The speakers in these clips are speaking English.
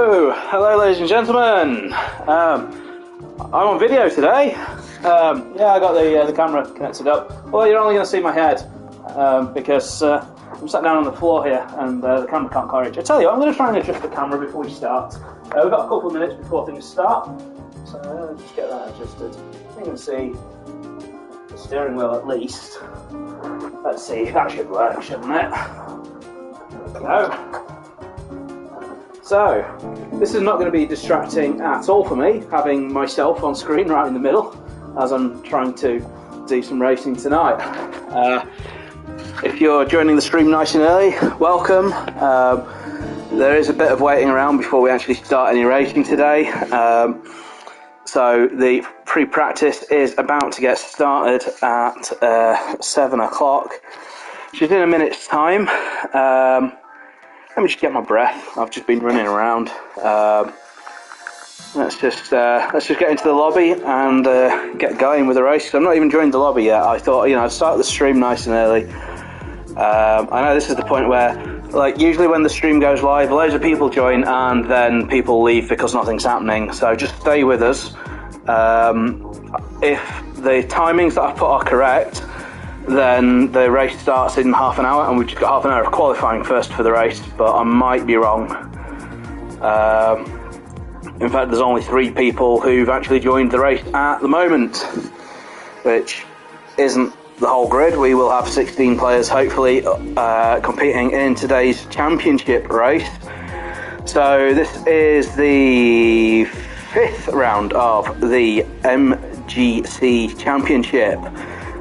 Hello ladies and gentlemen. I'm on video today. Yeah, I got the camera connected up. Well, you're only going to see my head because I'm sat down on the floor here and the camera can't quite reach. I tell you, I'm going to try and adjust the camera before we start. We've got a couple of minutes before things start, so let's just get that adjusted. You can see the steering wheel at least. Let's see, that should work, shouldn't it? There we go. So, this is not going to be distracting at all for me, having myself on screen right in the middle, as I'm trying to do some racing tonight. If you're joining the stream nice and early, welcome. There is a bit of waiting around before we actually start any racing today. So the pre-practice is about to get started at 7 o'clock, which is in a minute's time. Let me just get my breath. I've just been running around. Let's just get into the lobby and get going with the race. I'm not even joined the lobby yet. I thought, I'd start the stream nice and early. I know this is the point where, like, usually when the stream goes live, loads of people join and then people leave because nothing's happening. So just stay with us. If the timings that I've put are correct, then the race starts in half an hour, and we've just got half an hour of qualifying first for the race, but I might be wrong. In fact, there's only 3 people who've actually joined the race at the moment, which isn't the whole grid. We will have 16 players hopefully competing in today's championship race. So this is the 5th round of the MGC Championship.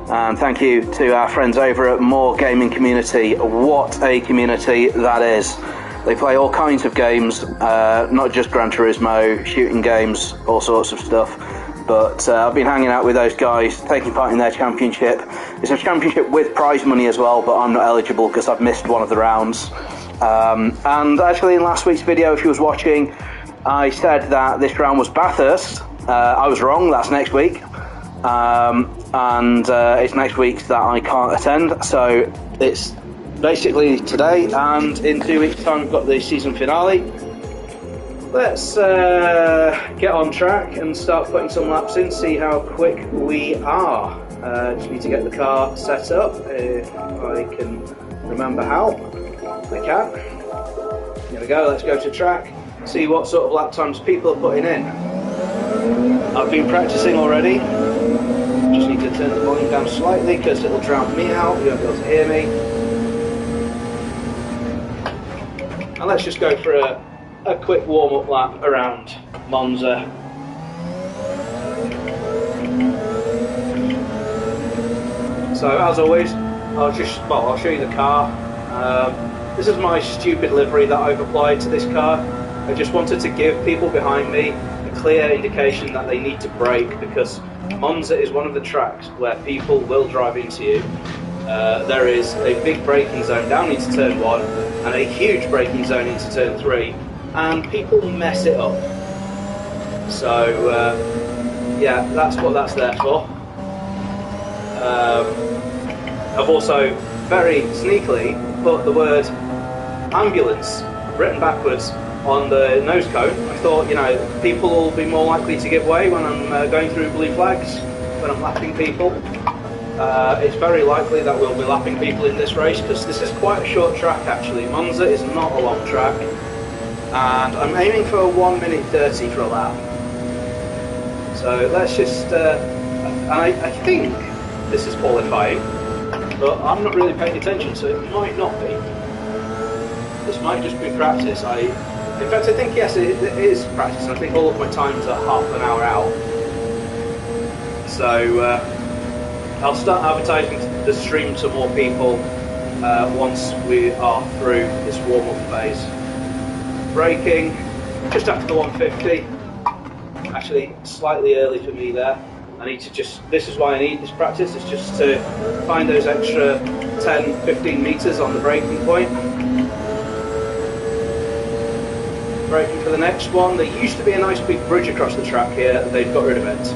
And thank you to our friends over at More Gaming Community. What a community that is. They play all kinds of games, not just Gran Turismo, shooting games, all sorts of stuff. But I've been hanging out with those guys, taking part in their championship. It's a championship with prize money as well, but I'm not eligible because I've missed one of the rounds. And actually in last week's video, if you was watching, I said that this round was Bathurst. I was wrong, that's next week. And it's next week that I can't attend, so it's basically today, and in 2 weeks' time we've got the season finale. Let's get on track and start putting some laps in, see how quick we are. Just need to get the car set up, if I can remember how. I can. Here we go, let's go to track, see what sort of lap times people are putting in. I've been practicing already. Just need to turn the volume down slightly because it'll drown me out, you won't be able to hear me. And let's just go for a quick warm-up lap around Monza. So as always, I'll show you the car. This is my stupid livery that I've applied to this car. I just wanted to give people behind me a clear indication that they need to brake, because Monza is one of the tracks where people will drive into you. There is a big braking zone down into turn 1 and a huge braking zone into turn 3, and people mess it up. So yeah, that's what that's there for. I've also very sneakily put the word ambulance written backwards on the nose cone. I thought, people will be more likely to give way when I'm going through blue flags, when I'm lapping people. It's very likely that we'll be lapping people in this race, because this is quite a short track actually. Monza is not a long track, and I'm aiming for 1 minute 30 for a lap. So let's just, and I think this is qualifying, but I'm not really paying attention, so it might not be. This might just be practice. In fact, I think, yes, it is practice, and I think all of my times are half an hour out. So I'll start advertising the stream to more people once we are through this warm-up phase. Braking, just after the 150. Actually, slightly early for me there. I need to this is why I need this practice, is just to find those extra 10-15 metres on the braking point. Braking for the next one. There used to be a nice big bridge across the track here, they've got rid of it.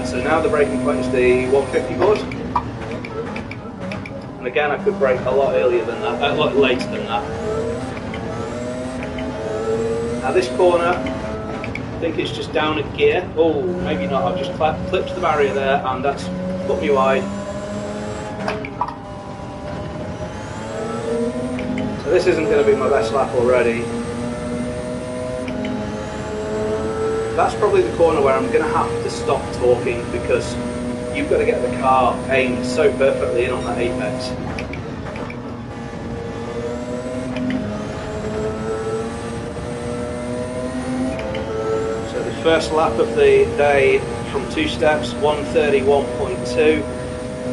So now the braking point is the 150 board. And again, I could brake a lot earlier than that, a lot later than that. Now this corner, I think it's just down a gear. Oh, maybe not. I've just clipped the barrier there, and that's put me wide. So this isn't going to be my best lap already. That's probably the corner where I'm going to have to stop talking, because you've got to get the car aimed so perfectly in on that apex. So the first lap of the day from 2 steps, 1:31.2.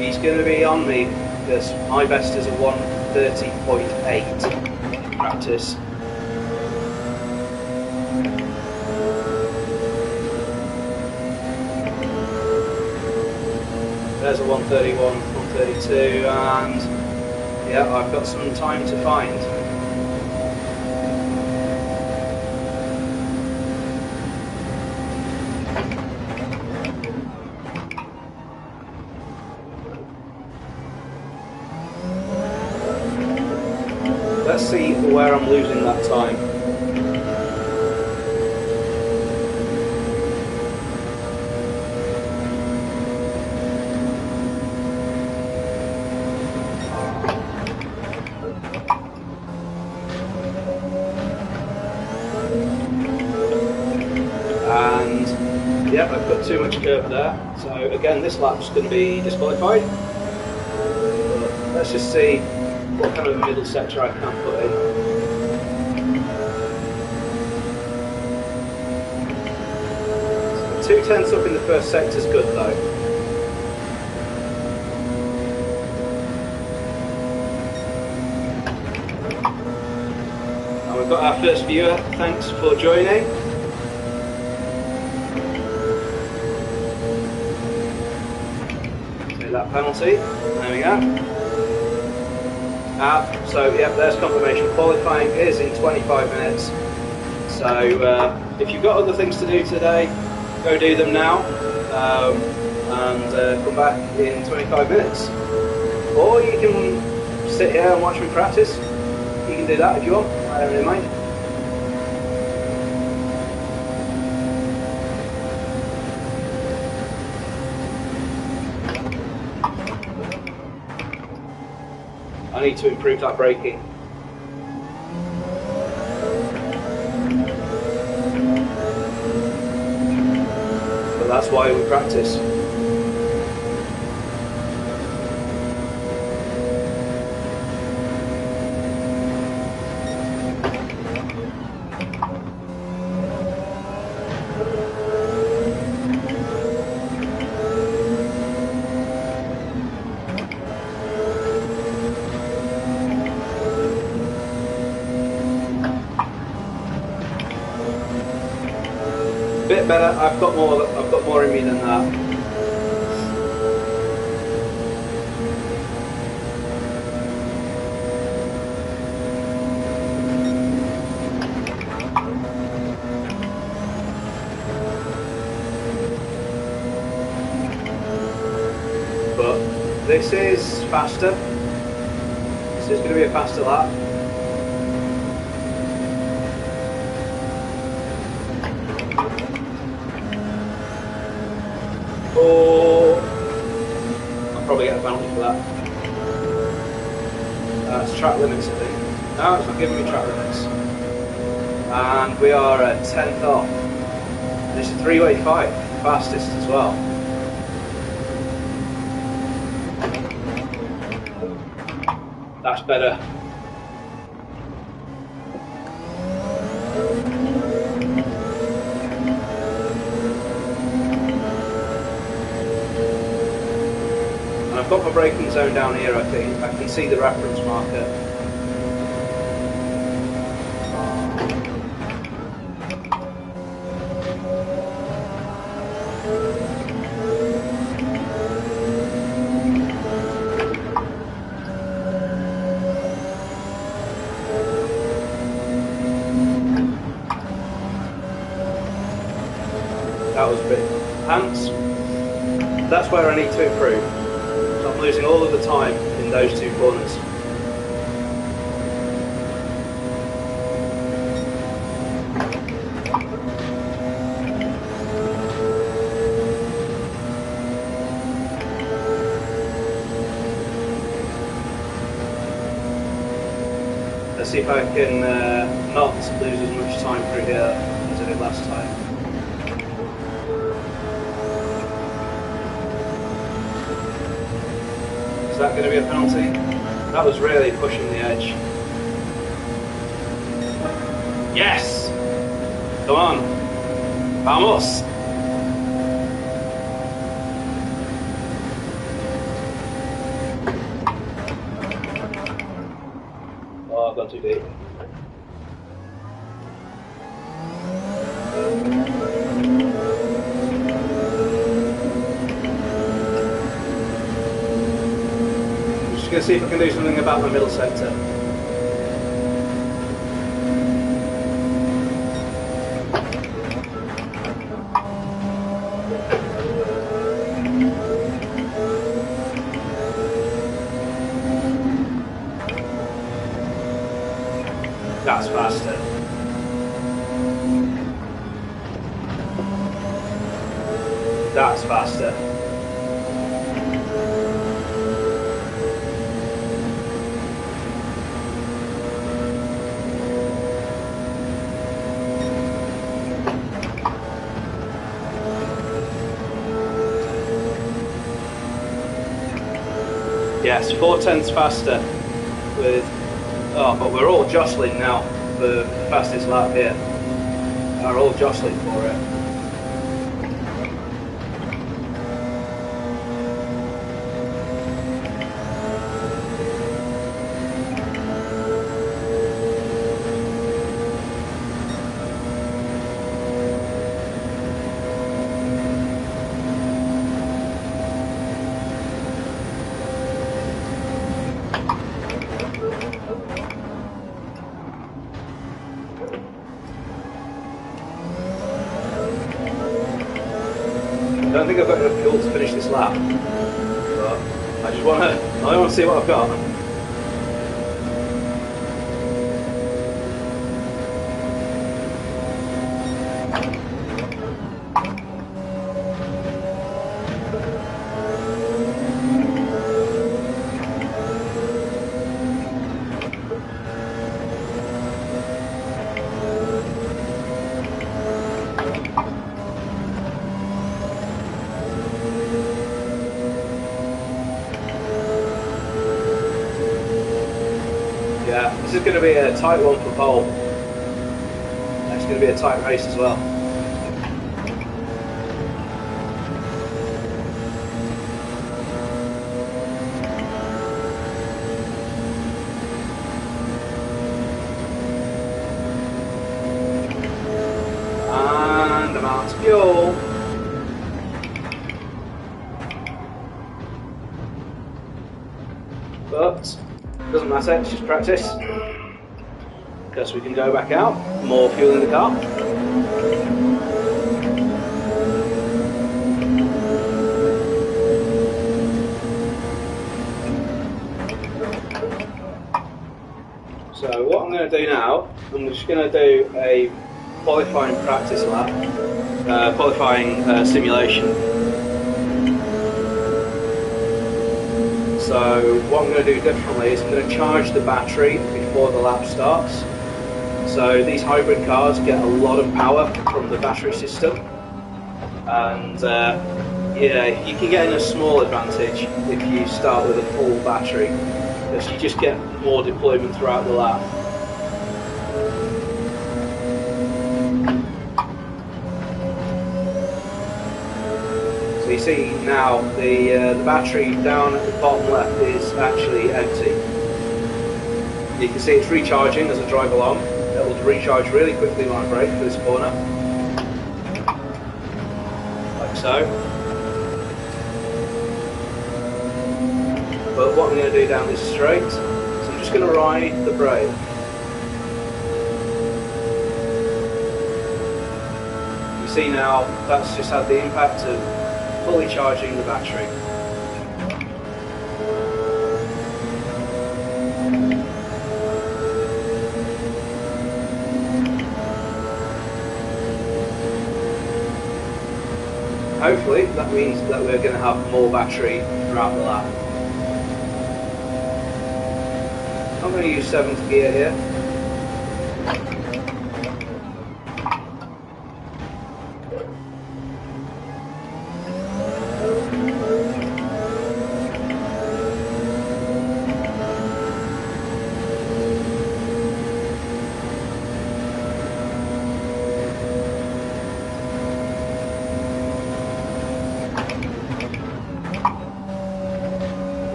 He's going to be on me because my best is a 1:30.8 in practice. There's a 1:31, 1:32, and yeah, I've got some time to find. Let's see where I'm losing that time. And yep, I've got too much curve there. So again, this lap's going to be disqualified. But let's just see what kind of a middle sector I can put in. So 2/10 up in the first sector is good though. And we've got our first viewer, thanks for joining. Take that penalty, there we go. So yeah, there's confirmation. Qualifying is in 25 minutes. So if you've got other things to do today, go do them now, and come back in 25 minutes. Or you can sit here and watch me practice. You can do that if you want. I don't really mind. I need to improve that braking. But that's why we practice. Bit better. I've got more in me than that. But this is faster. This is going to be a faster lap. Or I'll probably get a penalty for that. It's track limits, I think. No, it's not giving me track limits. And we are at 10th off. This is a 3-way fight, fastest as well. That's better. I've got my braking zone down here, I think. I can see the reference marker. That was a bit pants. That's where I need to improve. I'm losing all of the time in those two corners. Let's see if I can not lose as much time through here as I did last time. Is that going to be a penalty? That was really pushing the edge. Yes! Come on! Vamos! Oh, I've gone too deep. Just going to see if I can do something about the middle sector. That's faster. That's faster. Yes, 4/10 faster with. Oh, but we're all jostling now for the fastest lap here. We're all jostling for it. I don't think I've got enough fuel to finish this lap, but I want to see what I've got. Yeah, this is going to be a tight one for pole. It's going to be a tight race as well. And I'm out of fuel. But doesn't matter, it's just practice. Because we can go back out, more fuel in the car. So what I'm going to do now, I'm just going to do a qualifying practice lap, qualifying simulation. So what I'm going to do differently is I'm going to charge the battery before the lap starts. So these hybrid cars get a lot of power from the battery system, and yeah, you can get in a small advantage if you start with a full battery, because you just get more deployment throughout the lap. So you see now the battery down at the bottom left is actually empty. You can see it's recharging as I drive along. It will recharge really quickly when I brake for this corner, like so. But what I'm going to do down this straight, so I'm just going to ride the brake. You see now that's just had the impact of fully charging the battery. Hopefully that means that we're going to have more battery throughout the lap. I'm going to use 7th gear here.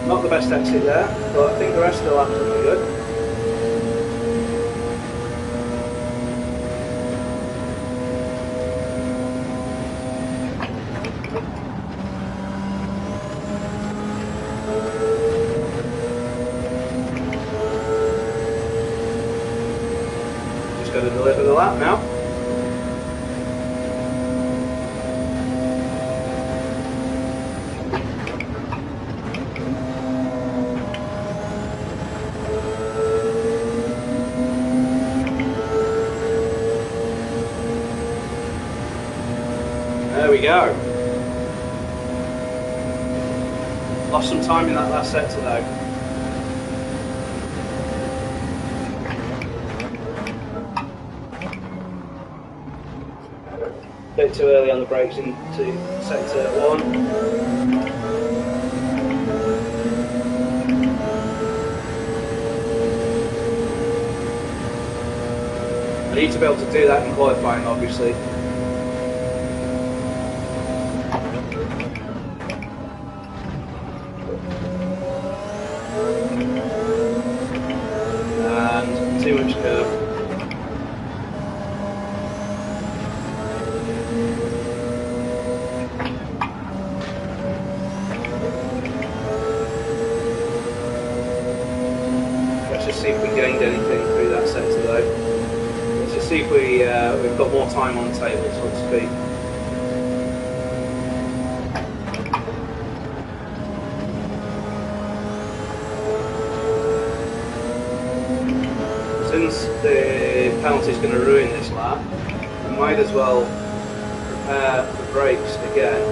Not the best exit there, but I think the rest of the laps are pretty good. Just going to deliver the lap now. There we go. Lost some time in that last sector though. Bit too early on the brakes into sector 1. I need to be able to do that in qualifying, obviously. And too much curve. Let's just see if we gained anything through that sector though. Let's just see if we've got more time on the table, so to speak. Since the penalty is going to ruin this lap, I might as well prepare the brakes again.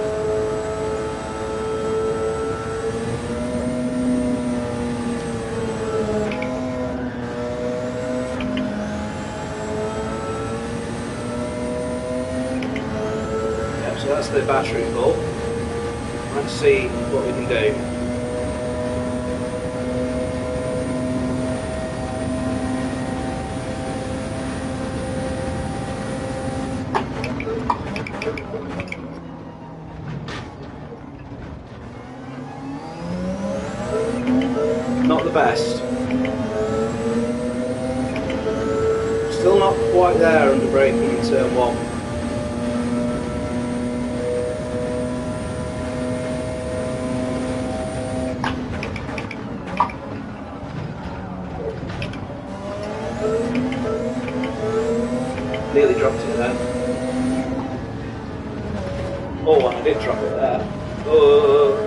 Yep, so that's the battery full. Let's see what we can do. Not the best. Still not quite there under braking in turn 1. Nearly dropped it there. Oh, I did drop it there. Oh.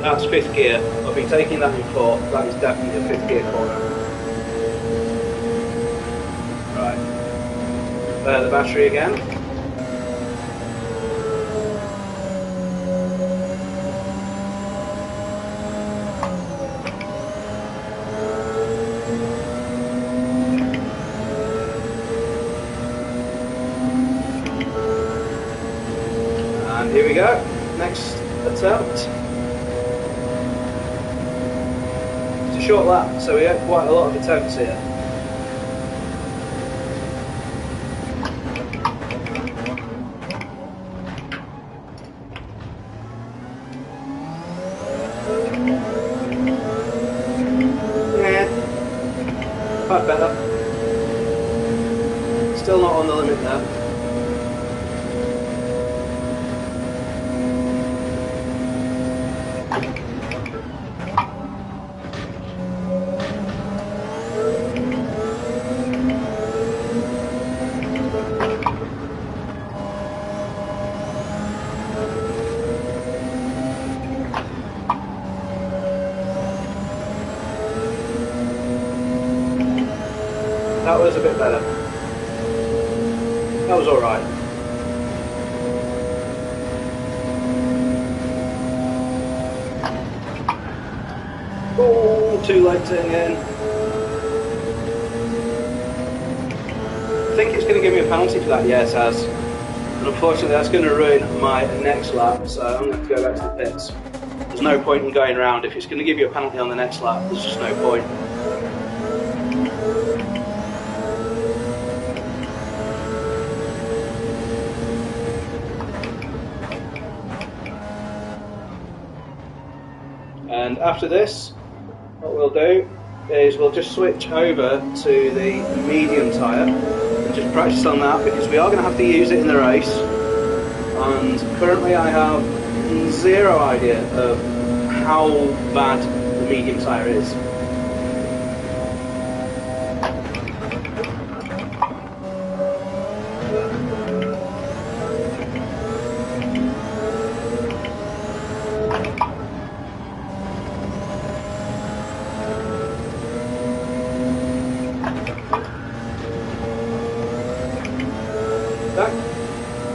That's 5th gear. I've been taking that before. That is definitely a 5th gear corner. Right. There, the battery again. And here we go. Next attempt. Short lap, so we had quite a lot of attempts here. Yeah, quite better. Still not on the limit there. that was a bit better. That was alright. Oh, too late turning in. I think it's going to give me a penalty for that. Yeah, it has. And unfortunately, that's going to ruin my next lap, so I'm going to have to go back to the pits. There's no point in going around. If it's going to give you a penalty on the next lap, there's just no point. And after this, what we'll do is we'll just switch over to the medium tyre and just practice on that, because we are going to have to use it in the race. And currently I have zero idea of how bad the medium tyre is.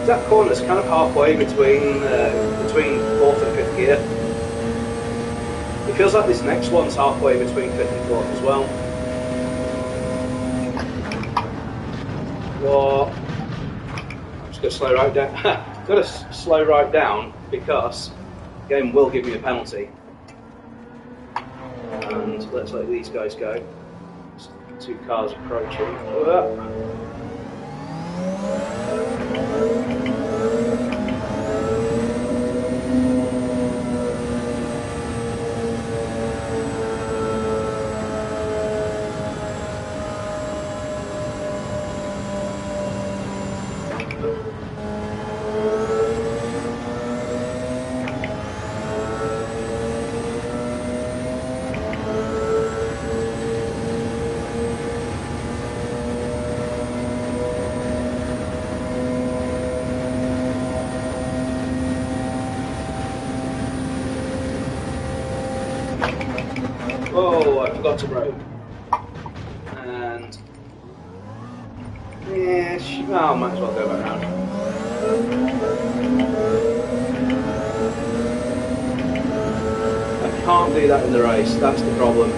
That corner's kind of halfway between fourth and fifth gear. It feels like this next one's halfway between fifth and fourth as well. Well, I'm just going to slow right down. Got to slow right down because the game will give me a penalty. And let's let these guys go. Two cars approaching. Oh, I forgot to brake. And yeah, oh, might as well go back round. I can't do that in the race. That's the problem.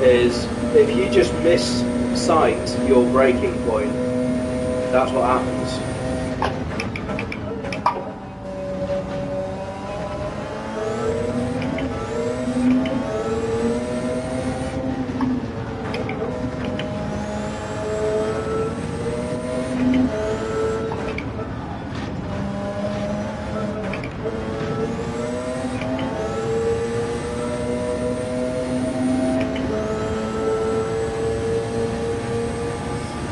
Is if you just miss sight your braking point, that's what happens.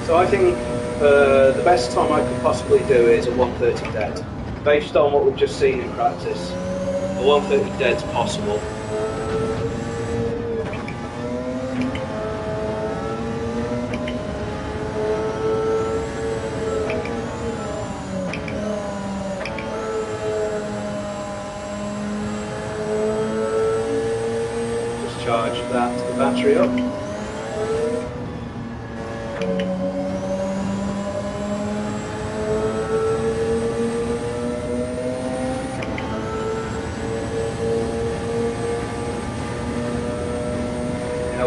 So I think the best time I could possibly do is a 1:30 dead. Based on what we've just seen in practice, a 1:30 dead's possible. Just charge the battery up.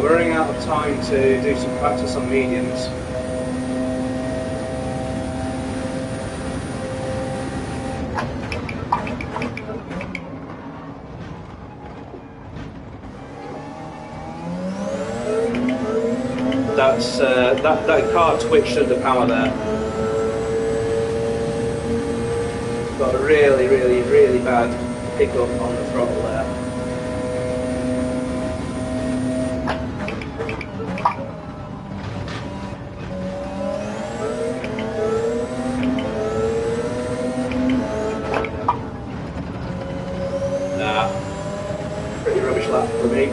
We're running out of time to do some practice on mediums. That's that car twitched under power there. Got a really bad hiccup on the throttle there. Pretty rubbish lap for me.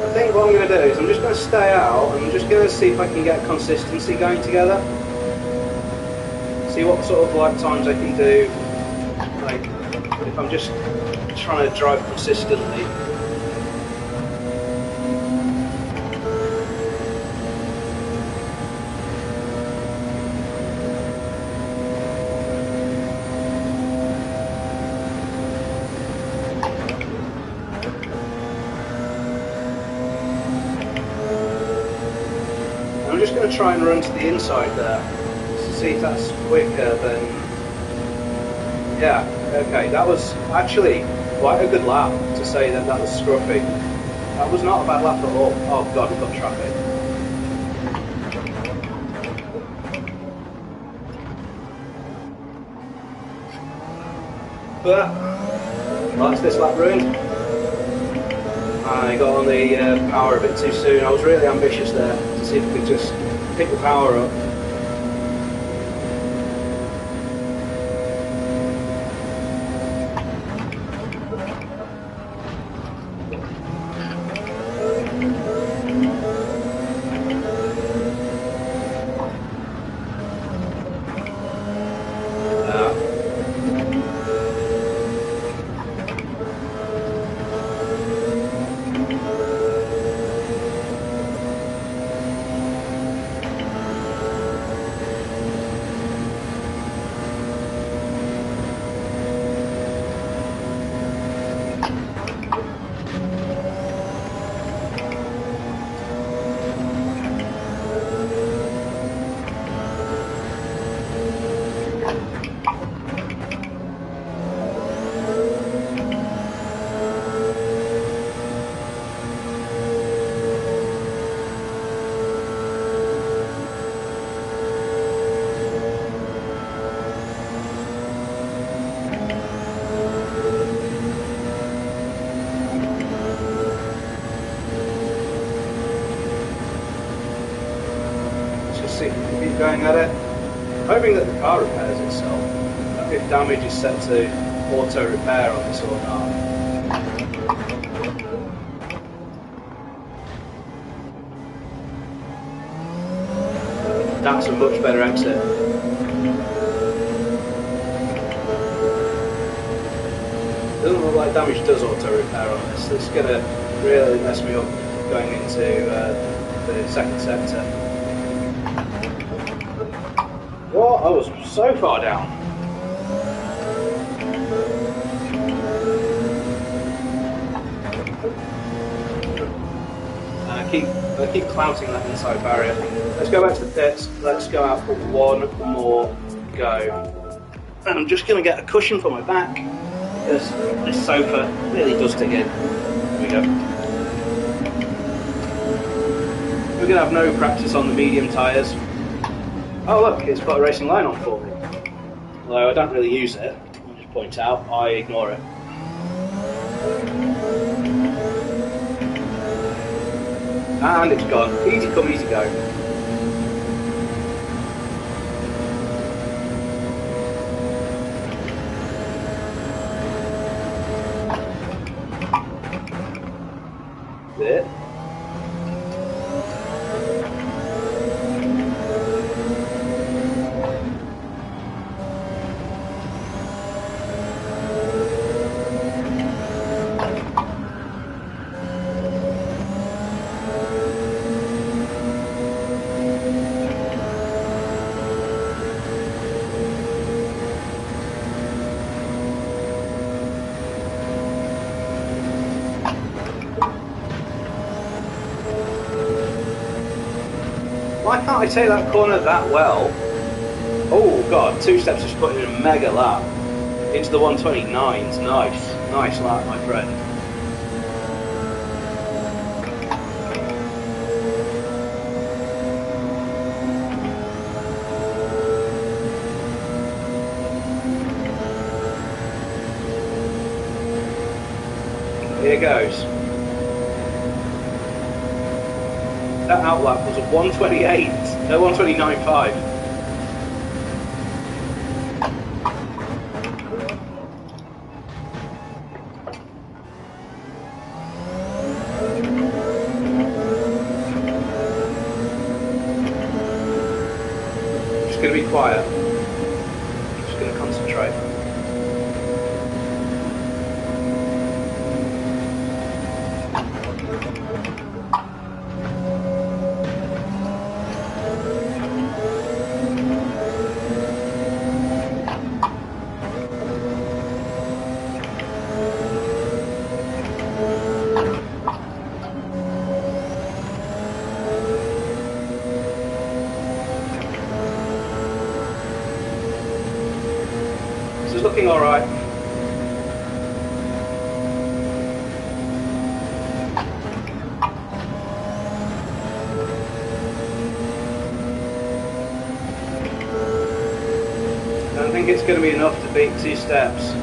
I think what I'm going to do is I'm just going to stay out and I'm just going to see if I can get consistency going together. See what sort of like times I can do. Like if I'm just trying to drive consistently. I'm just going to try and run to the inside there to see if that's quicker than... Yeah, okay, that was actually quite a good lap to say that that was scruffy. That was not a bad lap at all. Oh god, we've got traffic. But that's this lap ruined. I got on the power a bit too soon. I was really ambitious there to see if we could just pick the power up. Keep going at it, hoping that the car repairs itself, if damage is set to auto repair on this or not. That's a much better exit. Doesn't look like damage does auto repair on this. It's going to really mess me up going into the second sector. What? I was so far down. I keep clouting that inside barrier. Let's go back to the pits. Let's go out for one more go. And I'm just going to get a cushion for my back because this sofa really does dig in. There we go. We're going to have no practice on the medium tyres. Oh look, it's got a racing line on for me. Although I don't really use it, I'll just point out, I ignore it. And it's gone. Easy come, easy go. That's it. Why can't I take that corner that well? Oh god, two steps just put in a mega lap into the 129s. Nice lap, my friend. Here goes. That outlap was a 128, no 129.5. Just going to be quiet. Just going to concentrate. is looking alright. I don't think it's going to be enough to beat 2 steps.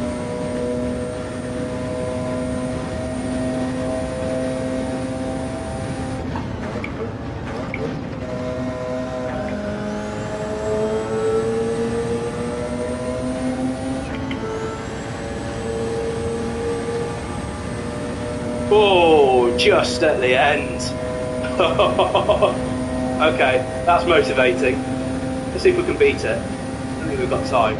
Oh, just at the end. Okay, that's motivating. Let's see if we can beat it. I think we've got time.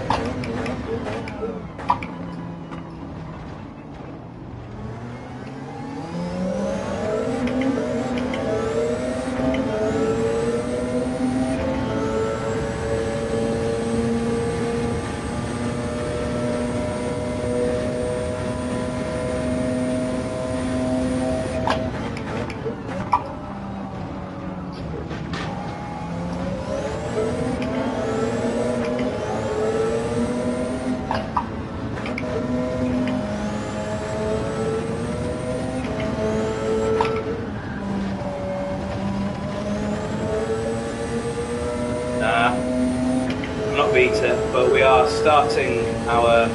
Not beat it, but we are starting our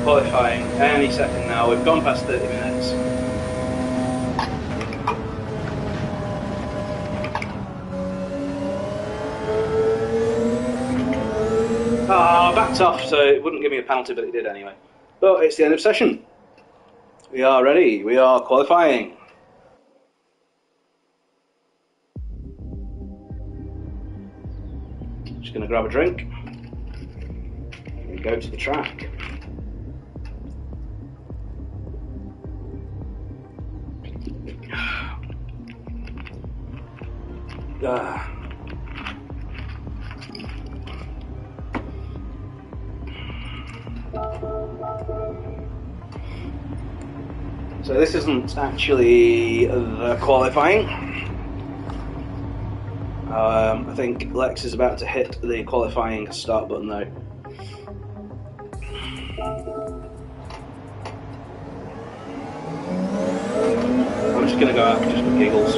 qualifying any second now. We've gone past 30 minutes. Backed off, so it wouldn't give me a penalty, but it did anyway. But it's the end of session. We are ready. We are qualifying. Just going to grab a drink and go to the track. So this isn't actually the qualifying. I think Lex is about to hit the qualifying start button though. I'm just going to go out just for giggles.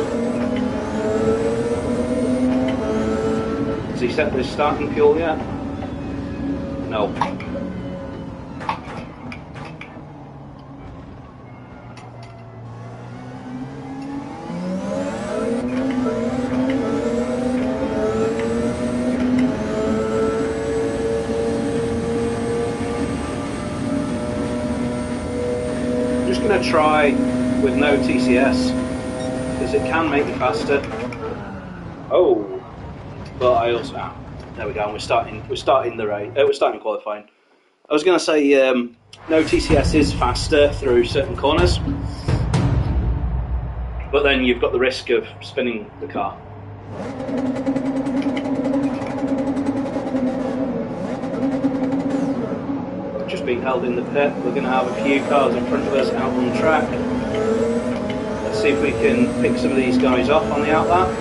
Has he set the starting fuel yet? No. Try with no TCS because it can make you faster. Oh, but I also there we go. And we're starting the race. We're starting qualifying. I was going to say no TCS is faster through certain corners, but then you've got the risk of spinning the car. Being held in the pit. We're going to have a few cars in front of us out on the track. Let's see if we can pick some of these guys off on the outlap.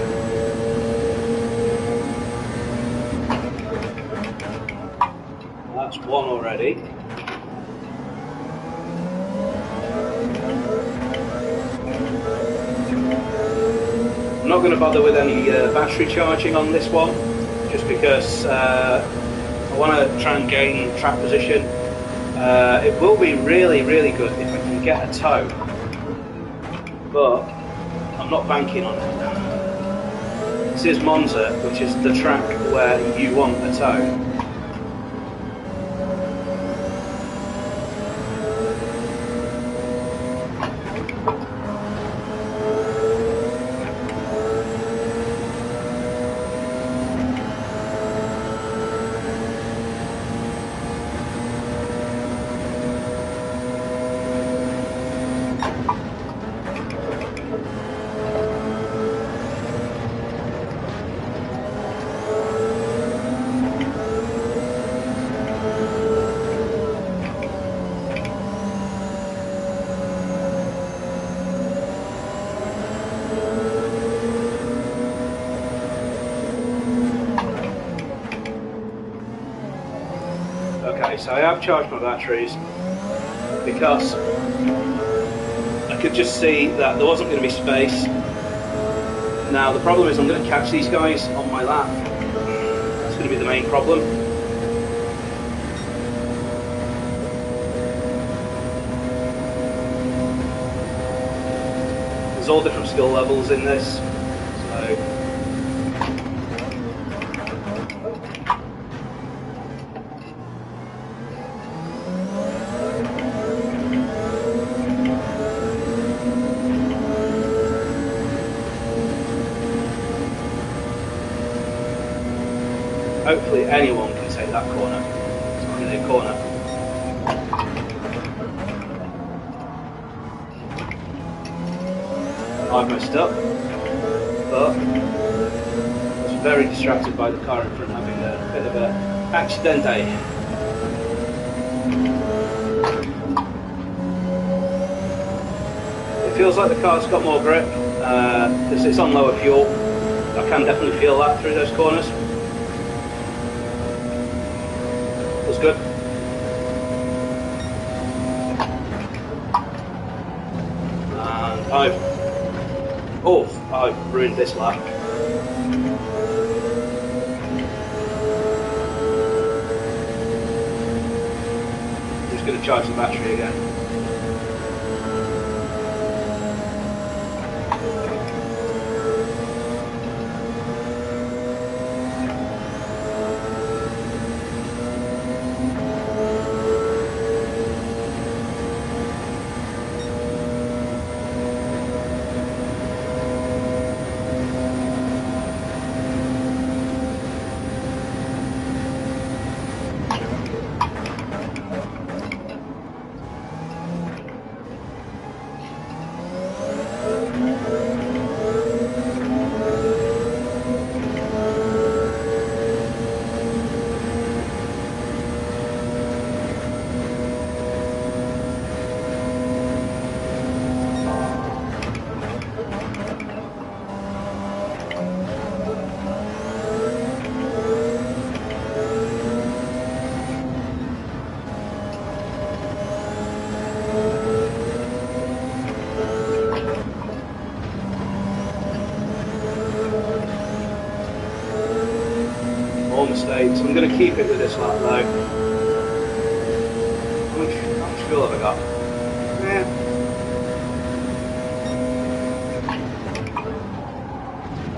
That's one already. I'm not going to bother with any battery charging on this one, just because I want to try and gain track position. It will be really, really good if we can get a tow, but I'm not banking on it. This is Monza, which is the track where you want a tow. Okay, so I have charged my batteries because I could just see that there wasn't going to be space. Now the problem is I'm going to catch these guys on my lap. That's going to be the main problem. There's all different skill levels in this, so hopefully anyone can take that corner. It's not really a corner. I've messed up, but I was very distracted by the car in front having a bit of an accidente. It feels like the car's got more grip because it's on lower fuel. I can definitely feel that through those corners. Feels good. And I've ruined this lap. I'm just going to charge the battery again. Mistakes. I'm going to keep it with this lap though. How much fuel have I got? Yeah.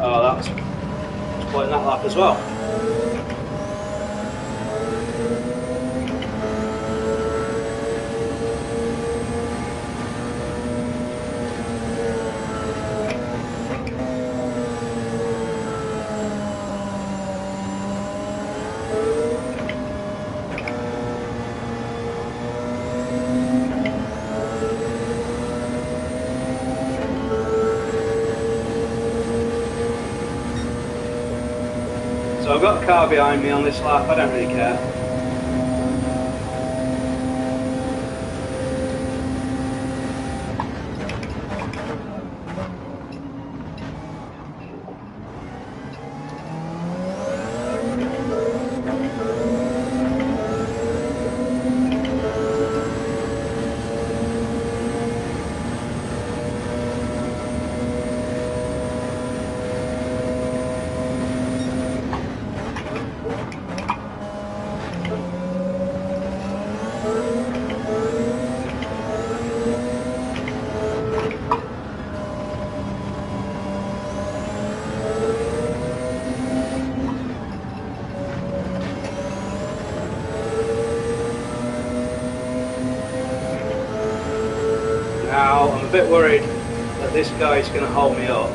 Oh, that's playing that lap as well. So I've got a car behind me on this lap, I don't really care. Now, I'm a bit worried that this guy's going to hold me up.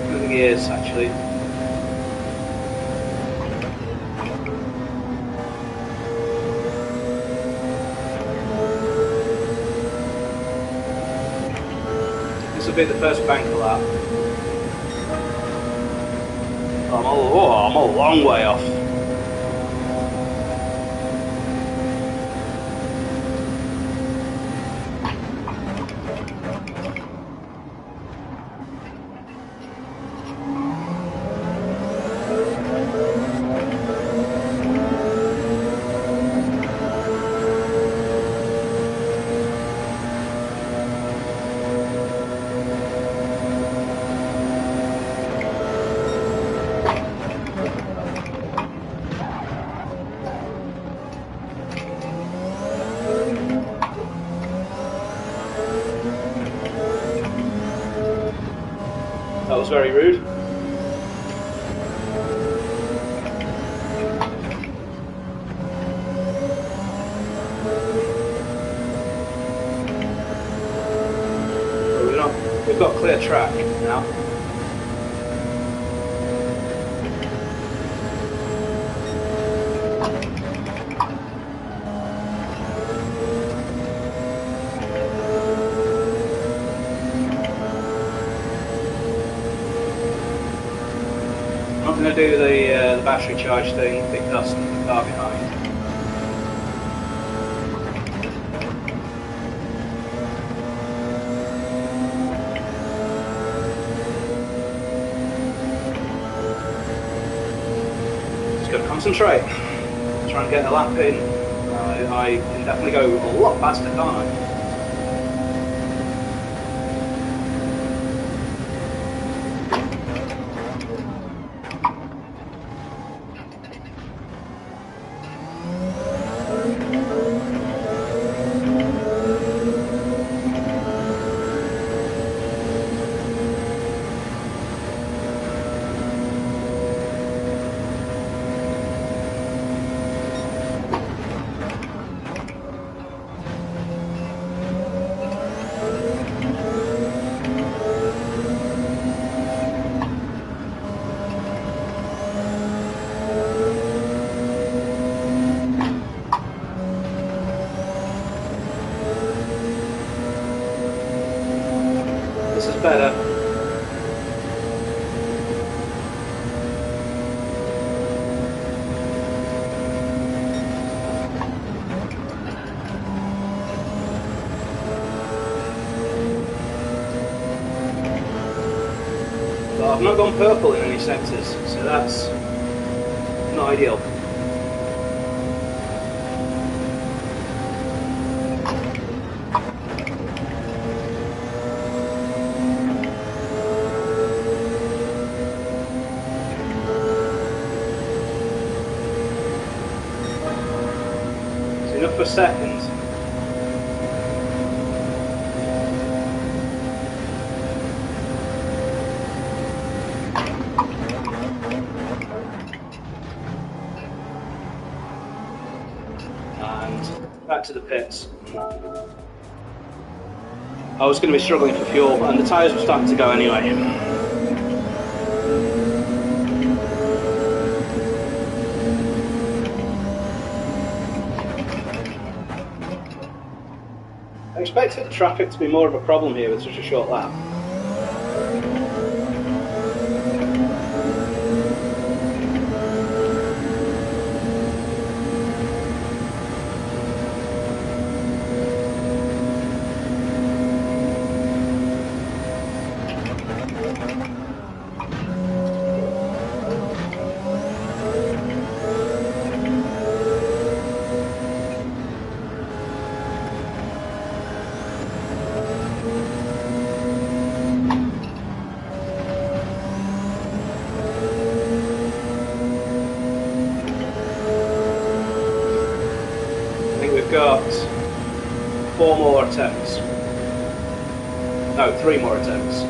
I think he is, actually. This will be the first banker lap. I'm a long way off. very rude. We've got clear track now. I'm not going to do the battery charge thing because of the car behind. Concentrate, try and get a lap in. I can definitely go a lot faster, can't I? Better. But I've not gone purple in any sectors, so that's not ideal. Enough for seconds. And back to the pits. I was going to be struggling for fuel, and the tyres were starting to go anyway. I expected the traffic to be more of a problem here with such a short lap. Got 4 more attempts. No, 3 more attempts.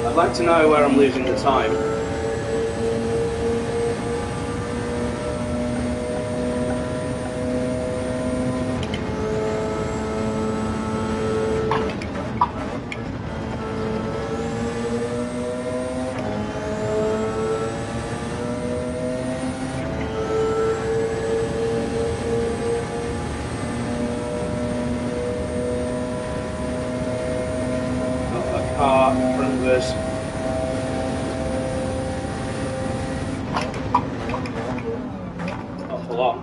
I'd like to know where I'm losing the time. Car in front of us. Awful lot.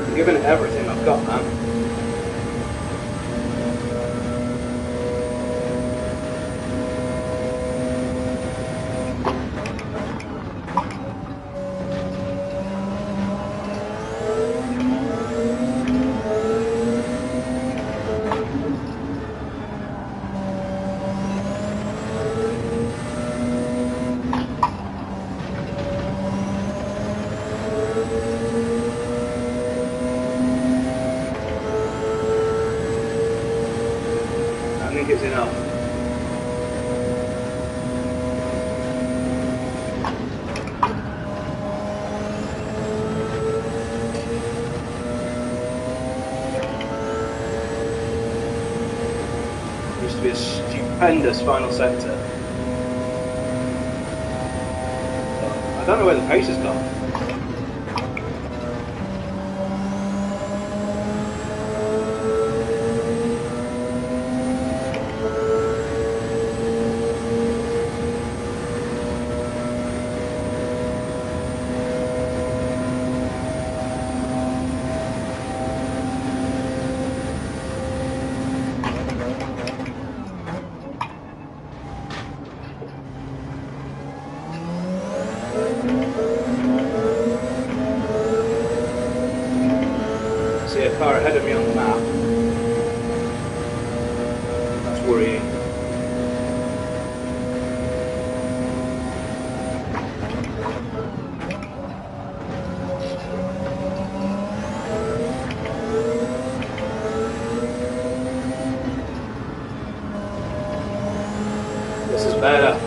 I'm giving it everything I've got, man. think it's enough. Used to be a stupendous final sector. I don't know where the pace has gone. See a car ahead of me on the map. That's worrying. This is better.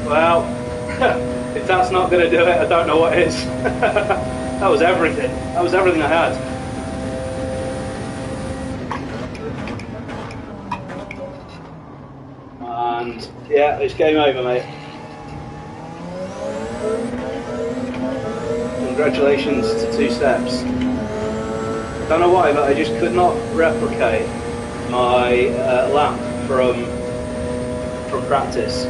Well, if that's not going to do it, I don't know what is. That was everything. That was everything I had. And yeah, it's game over, mate. Congratulations to 2 steps. I don't know why, but I just could not replicate my lap from practice.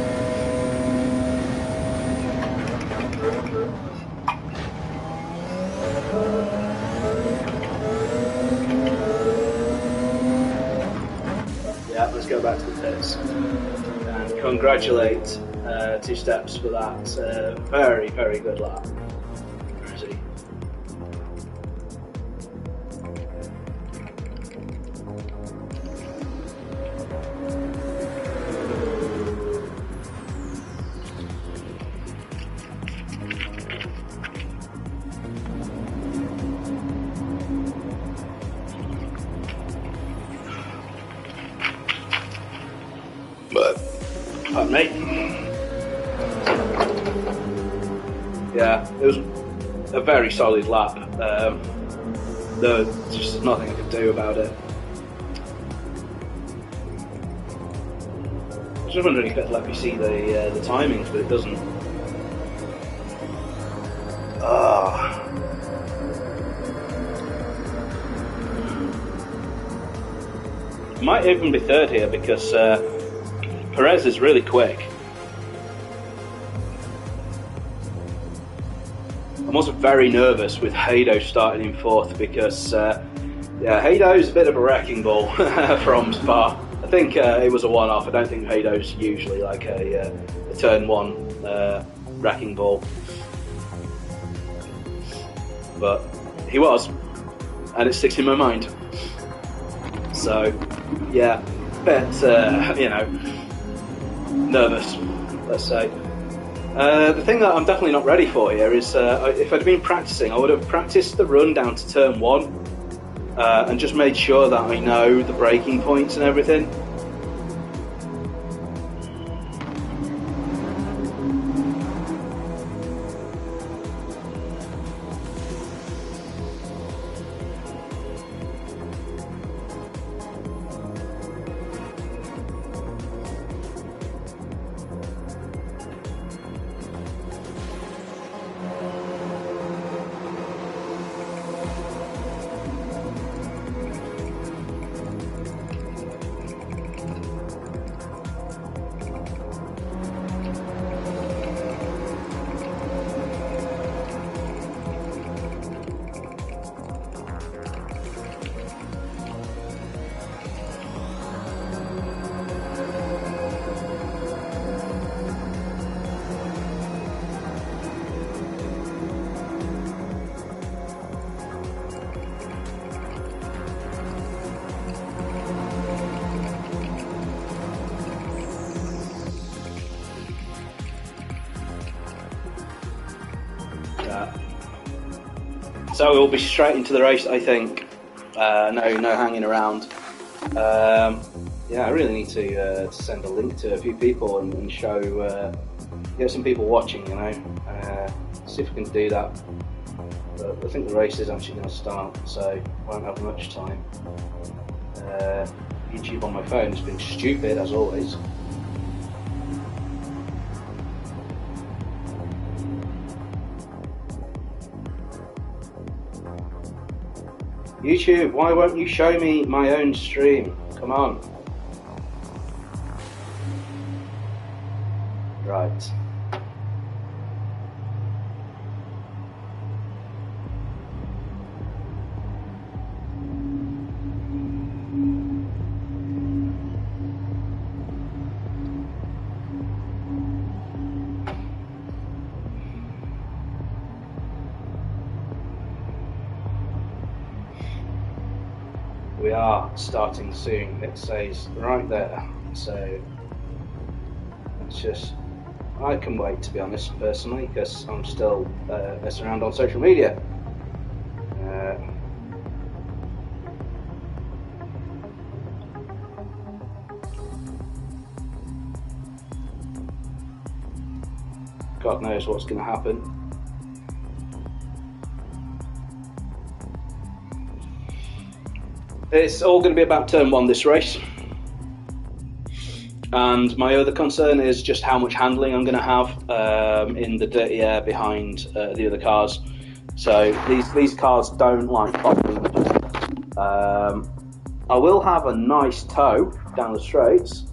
Yeah, let's go back to the pits and congratulate 2 steps for that very, very good lap. Where is he? Pardon me. Yeah, it was a very solid lap. There's just nothing I could do about it. I was just wondering if it'd let me see the timings, but it doesn't. Might even be third here because Perez is really quick. I'm also very nervous with Haydo starting in 4th because yeah, Haydo's a bit of a wrecking ball from Spa. I think it was a one-off. I don't think Haydo's usually like a turn 1 wrecking ball, but he was, and it sticks in my mind. So yeah, bit you know, nervous, let's say. The thing that I'm definitely not ready for here is if I'd been practicing, I would have practiced the run down to turn 1 and just made sure that I know the braking points and everything. So we'll be straight into the race, I think. No hanging around. Yeah, I really need to send a link to a few people and show, get some people watching, you know. See if we can do that. But I think the race is actually going to start, so I won't have much time. YouTube on my phone has been stupid, as always. YouTube, why won't you show me my own stream? Come on. Right. We are starting soon, it says right there, so it's just, I can wait, to be honest, personally, because I'm still messing around on social media. God knows what's going to happen. It's all going to be about turn one, this race. And my other concern is just how much handling I'm going to have in the dirty air behind the other cars. So these cars don't like popping. I will have a nice tow down the straights,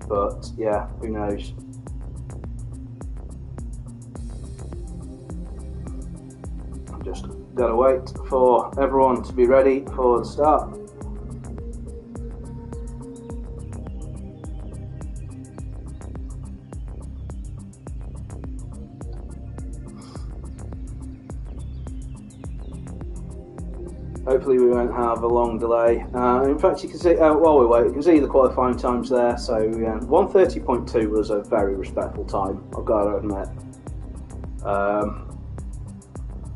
but yeah, who knows. I'm just gotta wait for everyone to be ready for the start. Hopefully we won't have a long delay. In fact, you can see, while we wait, you can see the qualifying times there. So 1:30.2 was a very respectful time, I've got to admit.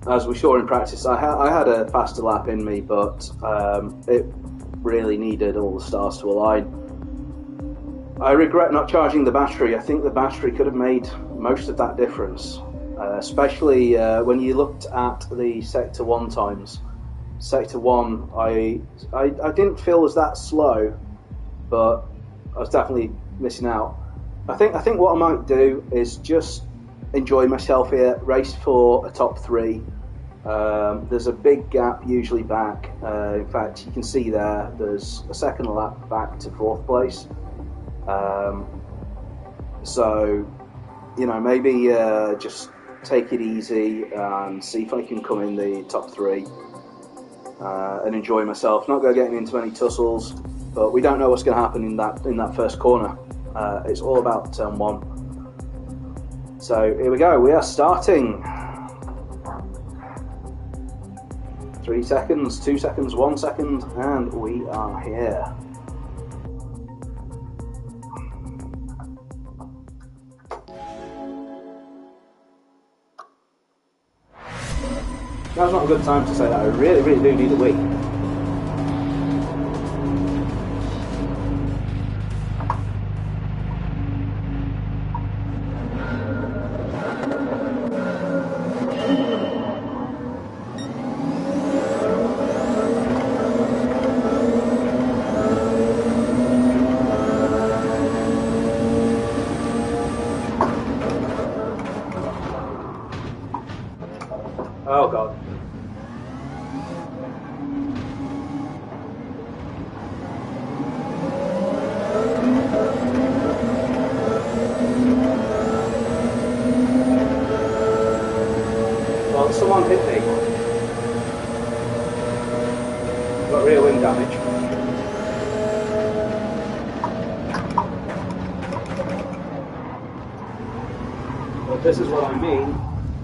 As we saw in practice, I had a faster lap in me, but it really needed all the stars to align. I regret not charging the battery. I think the battery could have made most of that difference, especially when you looked at the Sector 1 times. Sector 1, I didn't feel as that slow, but I was definitely missing out. I think what I might do is just enjoy myself here, race for a top 3. There's a big gap usually back. In fact, you can see there's a second lap back to 4th place. So, you know, maybe just take it easy and see if I can come in the top 3 and enjoy myself. Not going to get into any tussles, but we don't know what's going to happen in that first corner. It's all about turn 1. So here we go. We are starting. 3 seconds, 2 seconds, 1 second, and we are here. Now's not a good time to say that. I really do need a wee. Oh God. Well, someone hit me. Got rear wing damage. But this is what I mean.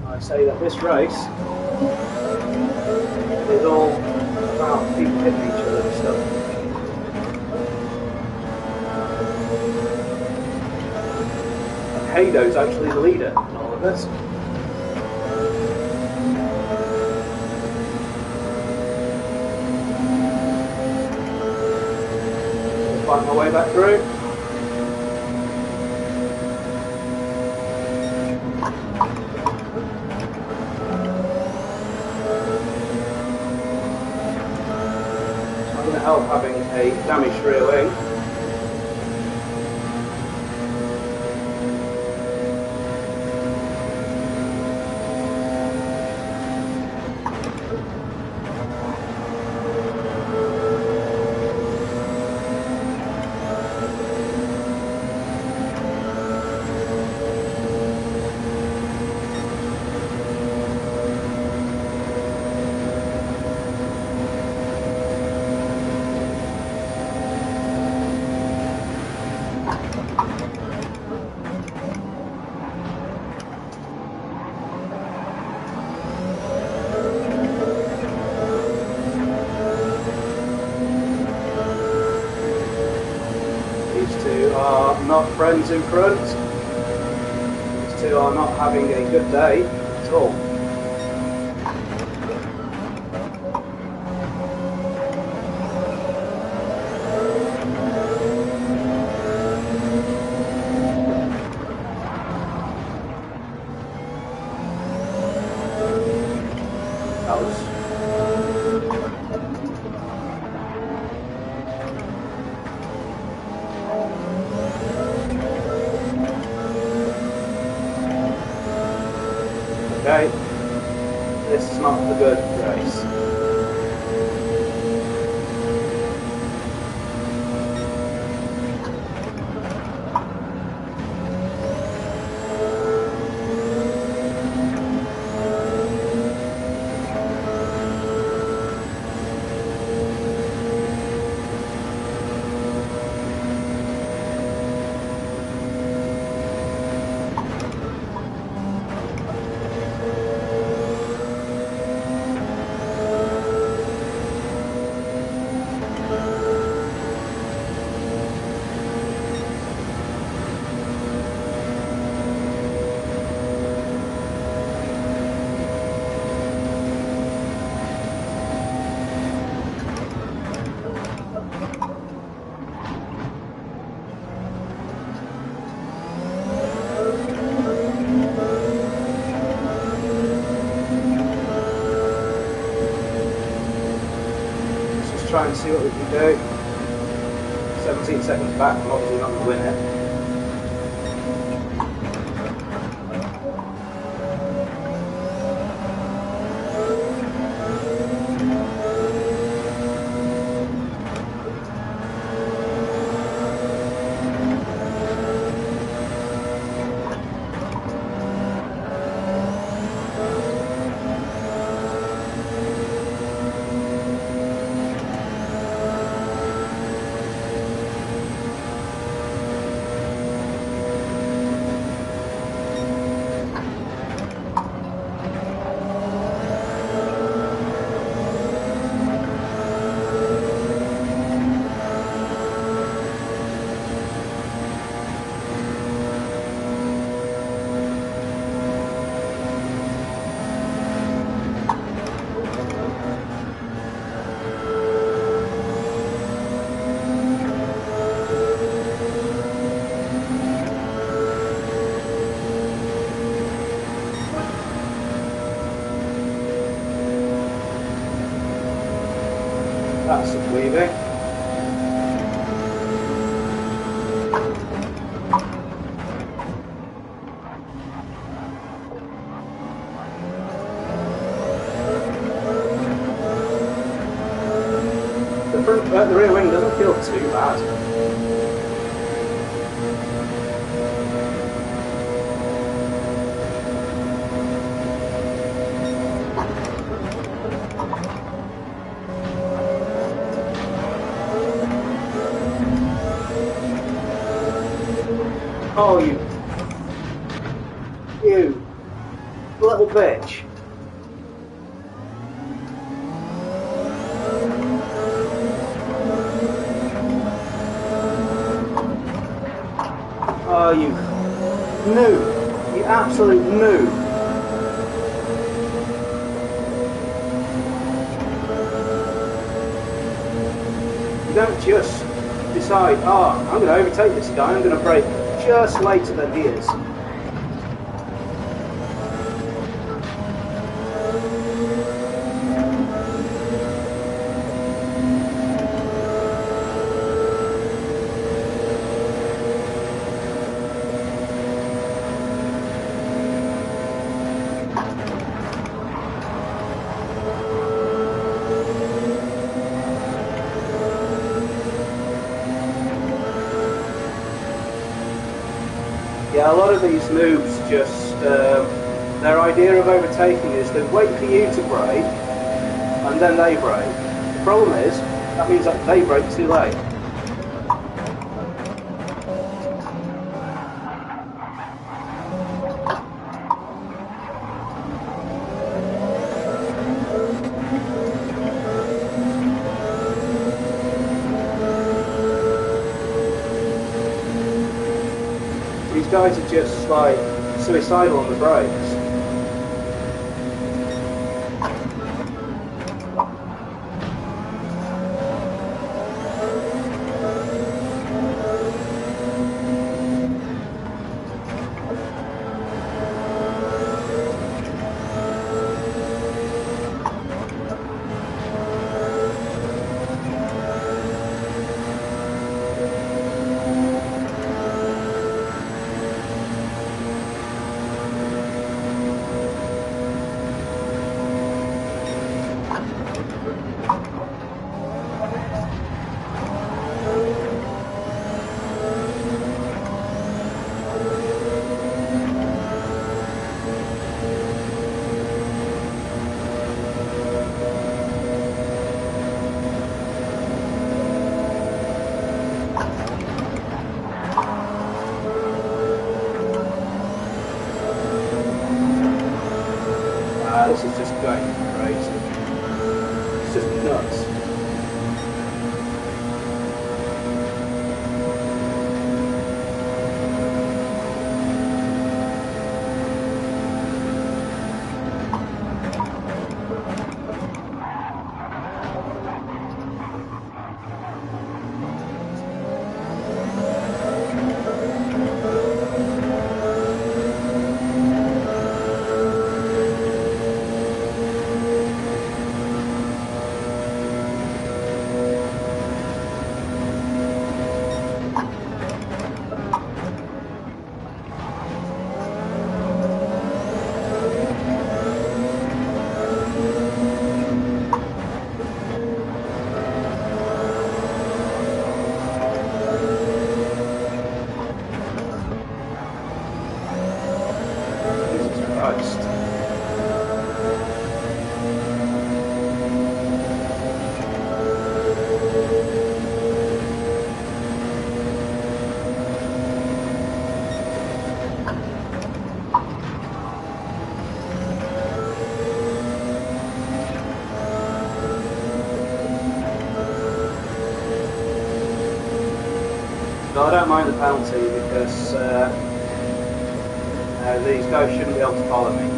I say that this race is all about people hitting each other and stuff. And Hado's actually the leader in all of this. find my way back through. It's not going to help having a damaged rear wing. Not friends in front. These two are not having a good day at all. That was okay, this is not a good race. Try and see what we can do. 17 seconds back, I'm obviously not going to win it. That's weaving. The rear wing doesn't feel too bad. Oh, you little bitch. Oh, you noob. You absolute noob. You don't just decide, oh, I'm going to overtake this guy, I'm going to brake just later than he is. Yeah, a lot of these noobs just, their idea of overtaking is they wait for you to brake and then they brake. The problem is, that means that they brake too late. These guys are just like suicidal on the brakes. This is just going crazy. It's just nuts. Christ. No, I don't mind the penalty because these guys shouldn't be able to follow me.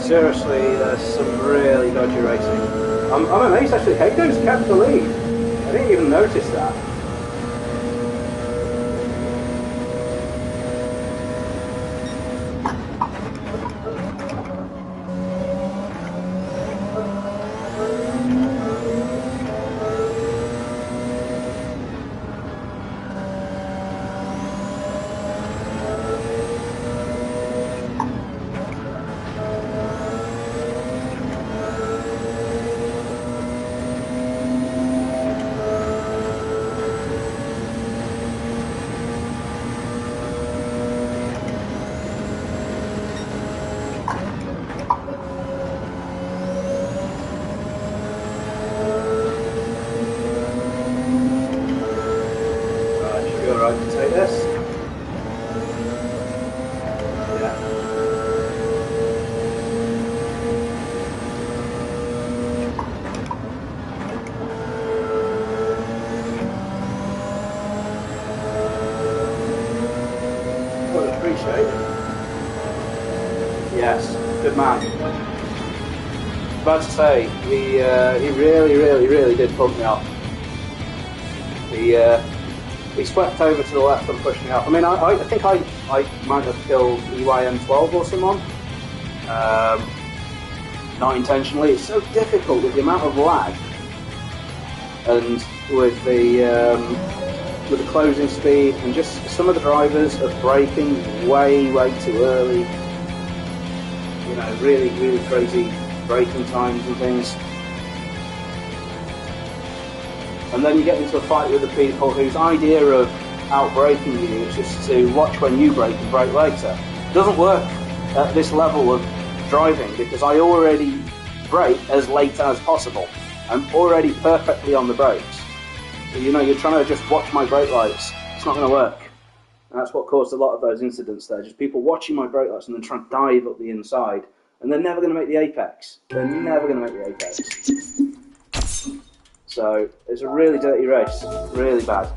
Seriously, there's some really dodgy racing. I'm amazed actually, Heiko's kept the lead. I didn't even notice that. frustrating. Yes, good man. About to say, he really did pump me off. He swept over to the left and pushed me off. I mean, I think I might have killed EYM12 or someone. Not intentionally. It's so difficult with the amount of lag and with the closing speed, and just some of the drivers are braking way too early. You know, really crazy braking times and things. And then you get into a fight with the people whose idea of out-braking you is just to watch when you brake and brake later. It doesn't work at this level of driving, because I already brake as late as possible. I'm already perfectly on the brakes. So, you know, you're trying to just watch my brake lights. It's not going to work. And that's what caused a lot of those incidents there. Just people watching my brake lights and then trying to dive up the inside. And they're never going to make the apex. They're never going to make the apex. So it's a really dirty race. Really bad.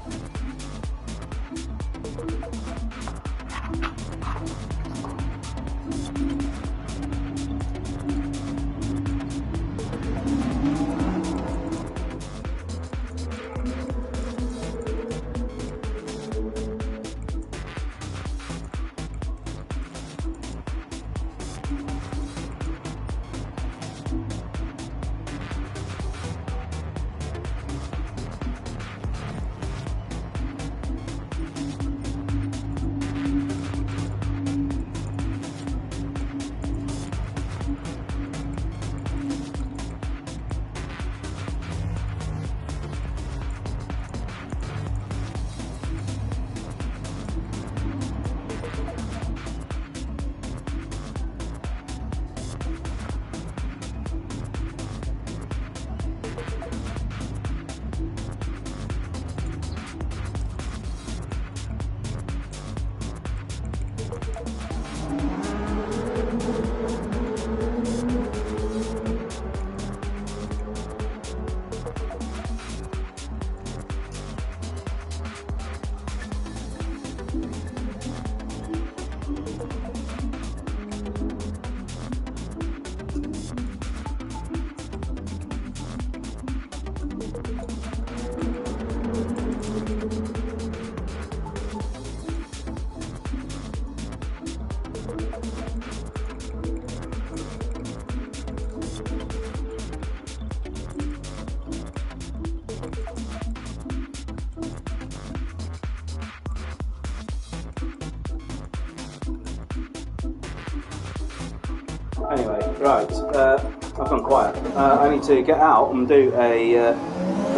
Anyway, right, I've gone quiet. I need to get out and do a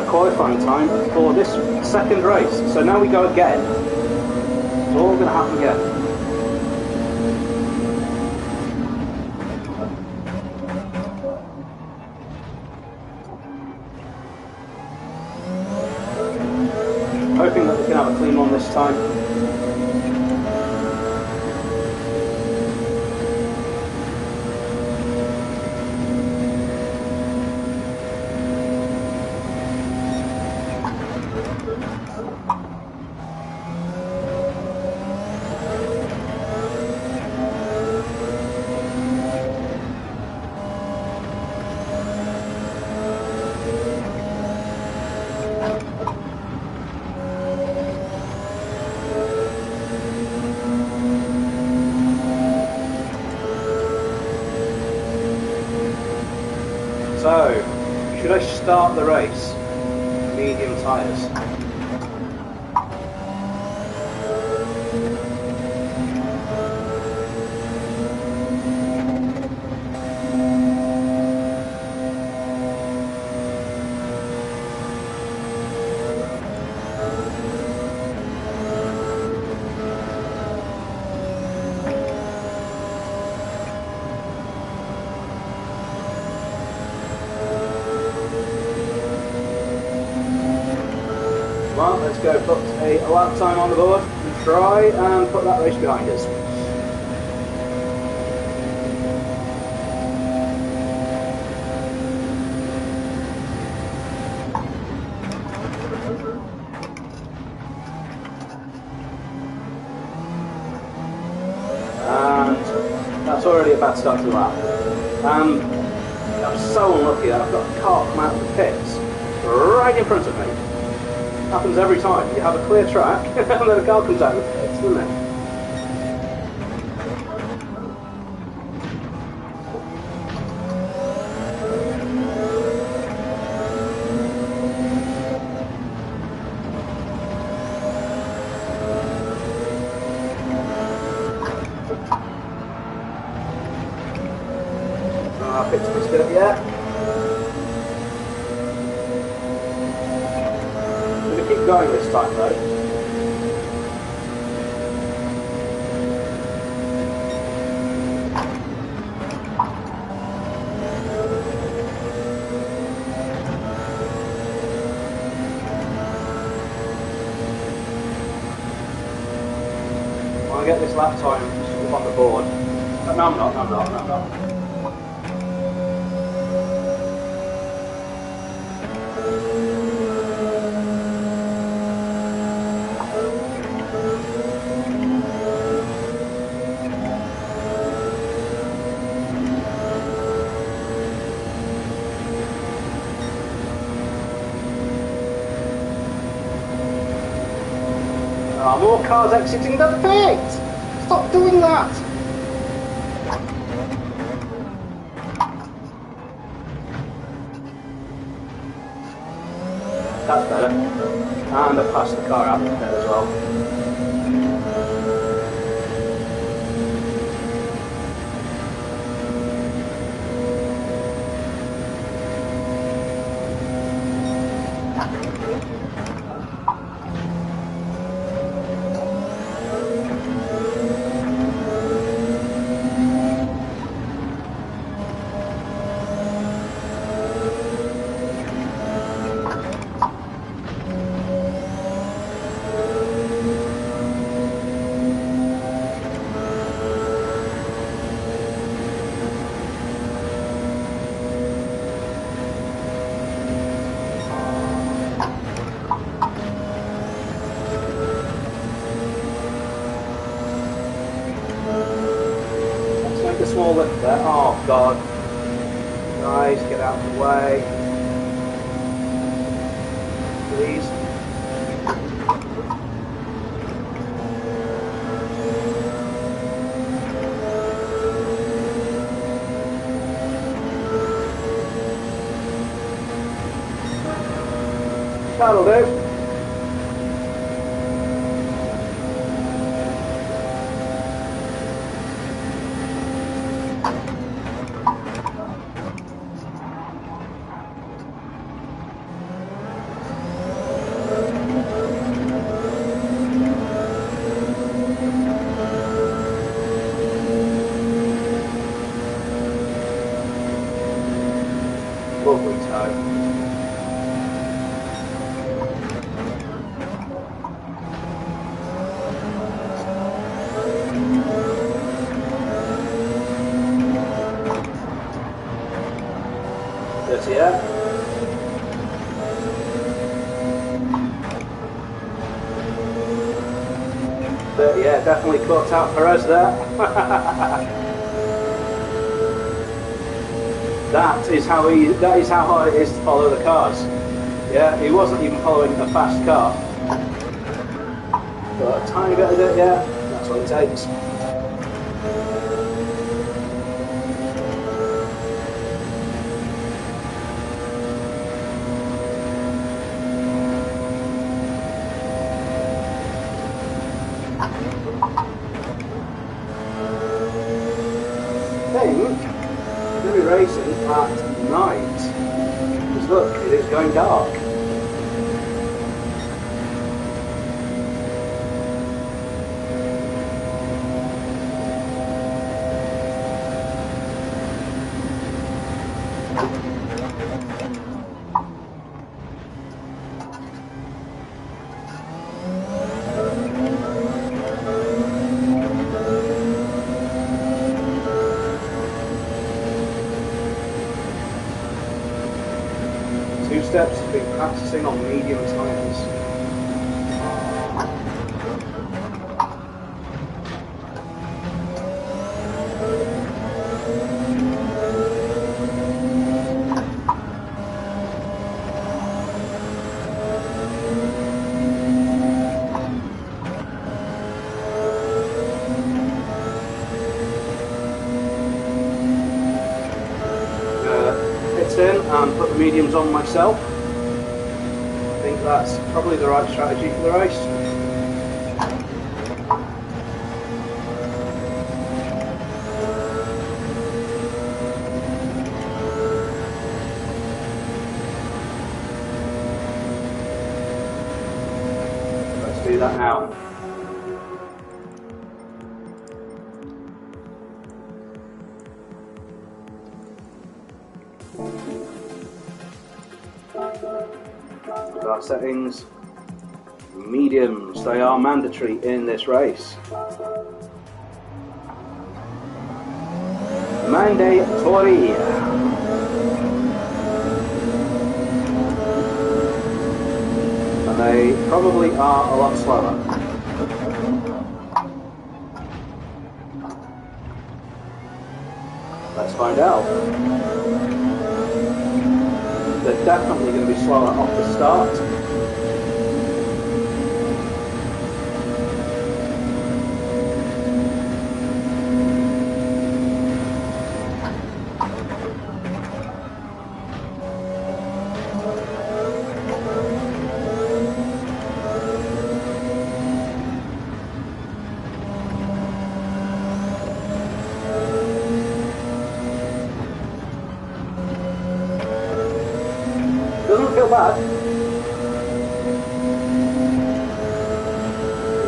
qualifying time for this second race. So now we go again. It's all going to happen again. Hoping that we can have a clean one this time. So, should I start the race? Medium tyres. Well, let's go put a lap time on the board and try and put that race behind us. That's already a bad start to the lap. And I'm so unlucky that I've got a car come out of the pits right in front of me. Happens every time. You have a clear track and then a car comes out of the pits, doesn't it? Pit's missed it yet. I'm going to keep going this time though. I want to get this lap time up on the board. No, I'm not. More cars exiting the pit! Stop doing that! That's better. And I passed the car out of the pit as well. A small lift there. Oh god. Guys, get out of the way. Please. That'll do. Lovely toe. That's it. But yeah, definitely caught out for us there. That is how hard it is to follow the cars. Yeah, he wasn't even following a fast car. But a tiny bit of it, yeah, that's what it takes. Racing at night, because look, it is going dark. Steps have been practicing on medium tyres. put the mediums on myself. I think that's probably the right strategy for the race. Let's do that now. Our settings, mediums, they are mandatory in this race. Mandatory. And they probably are a lot slower. Let's find out. They're definitely going to be slower off the start. Doesn't feel bad.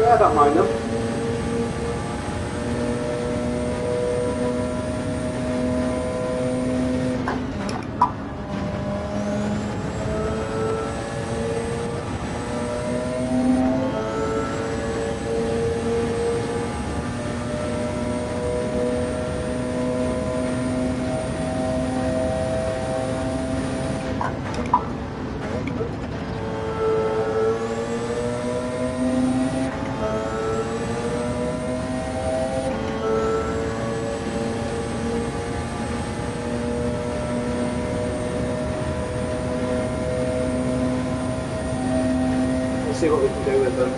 Yeah, I don't mind them. See what we can do with them.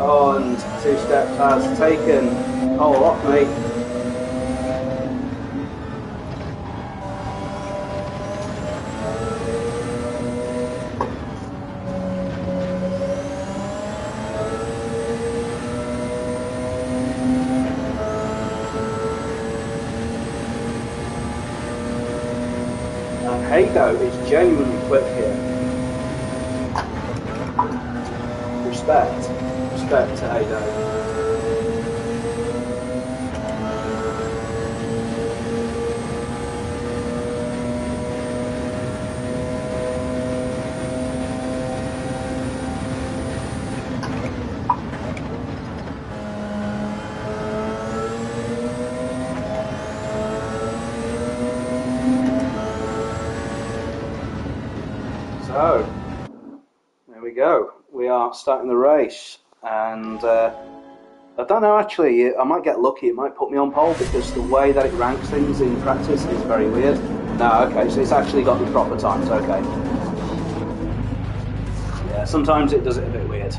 Oh, and 2 steps has taken a whole lot, mate. And Hago is genuinely quick here. Respect to Hago. So, there we go. We are starting the race, and I don't know, actually, I might get lucky. It might put me on pole because the way that it ranks things in practice is very weird. No, okay, so it's actually got the proper times, okay. Yeah, sometimes it does it a bit weird.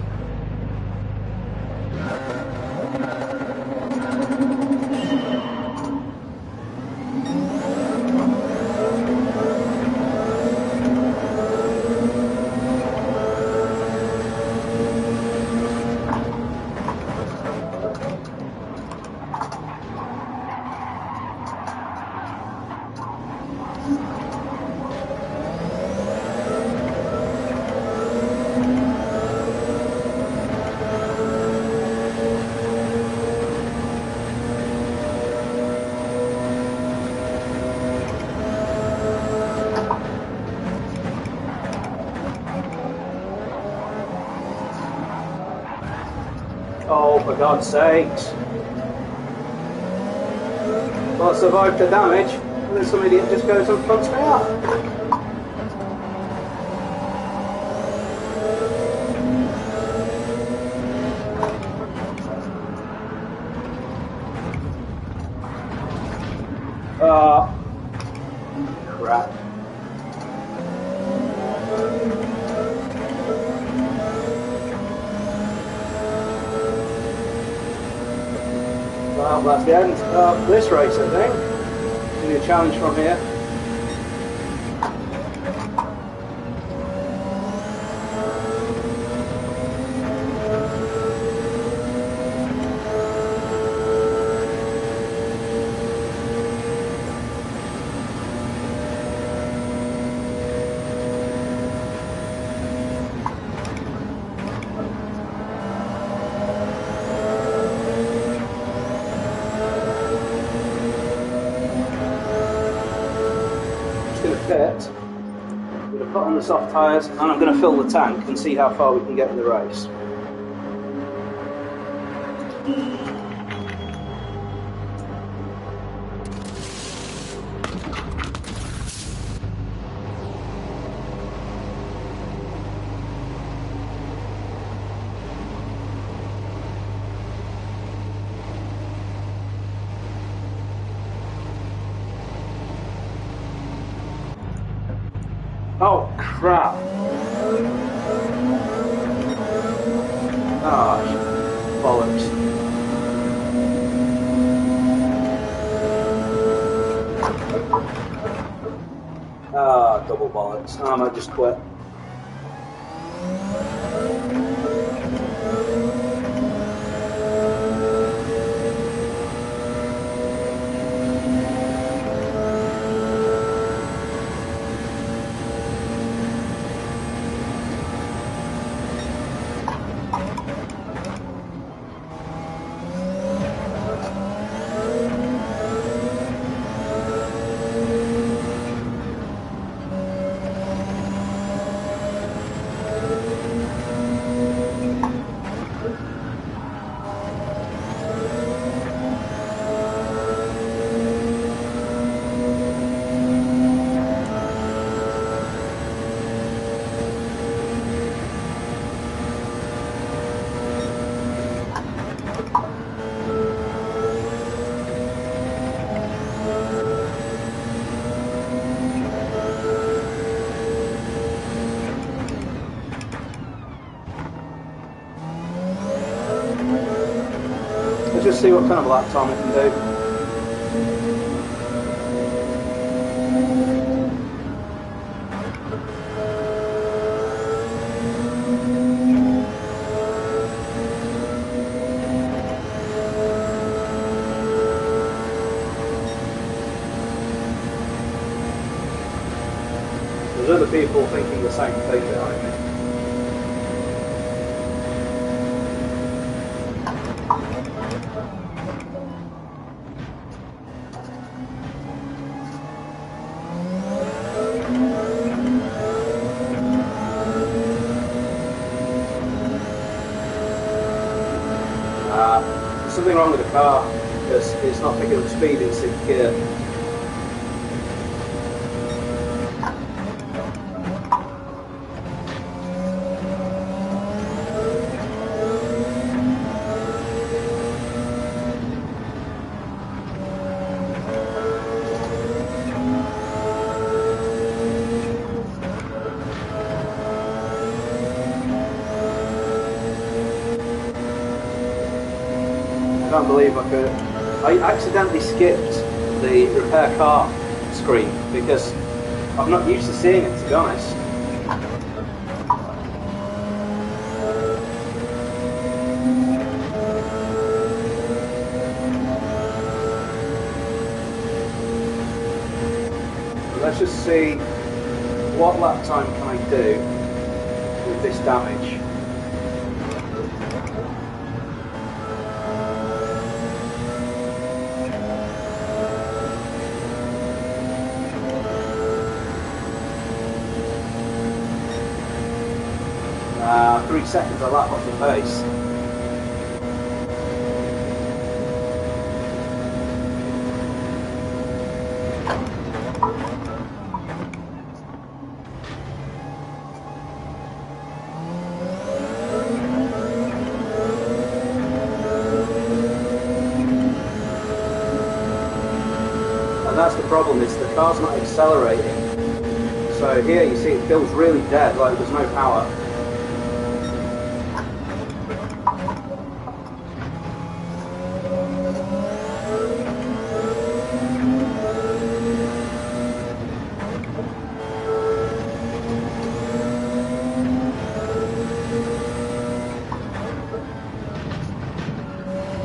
Oh, for God's sakes. Well, I survived the damage, and then some idiot just goes and fronts me up. car. Crap. Well, that's the end of this race, I think. Give me a challenge from here. I'm going to put on the soft tyres and I'm going to fill the tank and see how far we can get in the race. Oh crap! Ah, bollocks. Ah, double bollocks. I might just quit. Let's just see what kind of lap time it can do. There's other people thinking the same thing behind me. There's something wrong with the car because it's not picking up speed in sixth gear. I can't believe I accidentally skipped the repair car screen because I'm not used to seeing it, to be honest. Let's just see what lap time can I do with this damage. 3 seconds a lap off the pace. And that's the problem is the car's not accelerating. So here you see it feels really dead, like there's no power.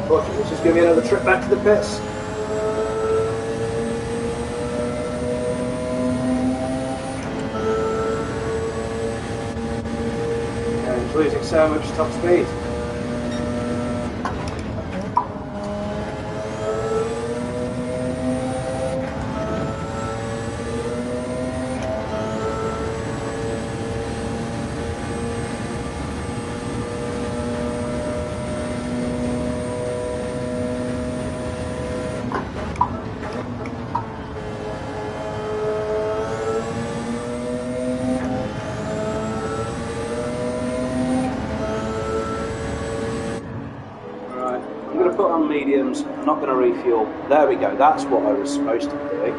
Let's just give me another trip back to the pits. And it's losing so much top speed. Put on mediums, I'm not going to refuel. There we go, that's what I was supposed to be doing.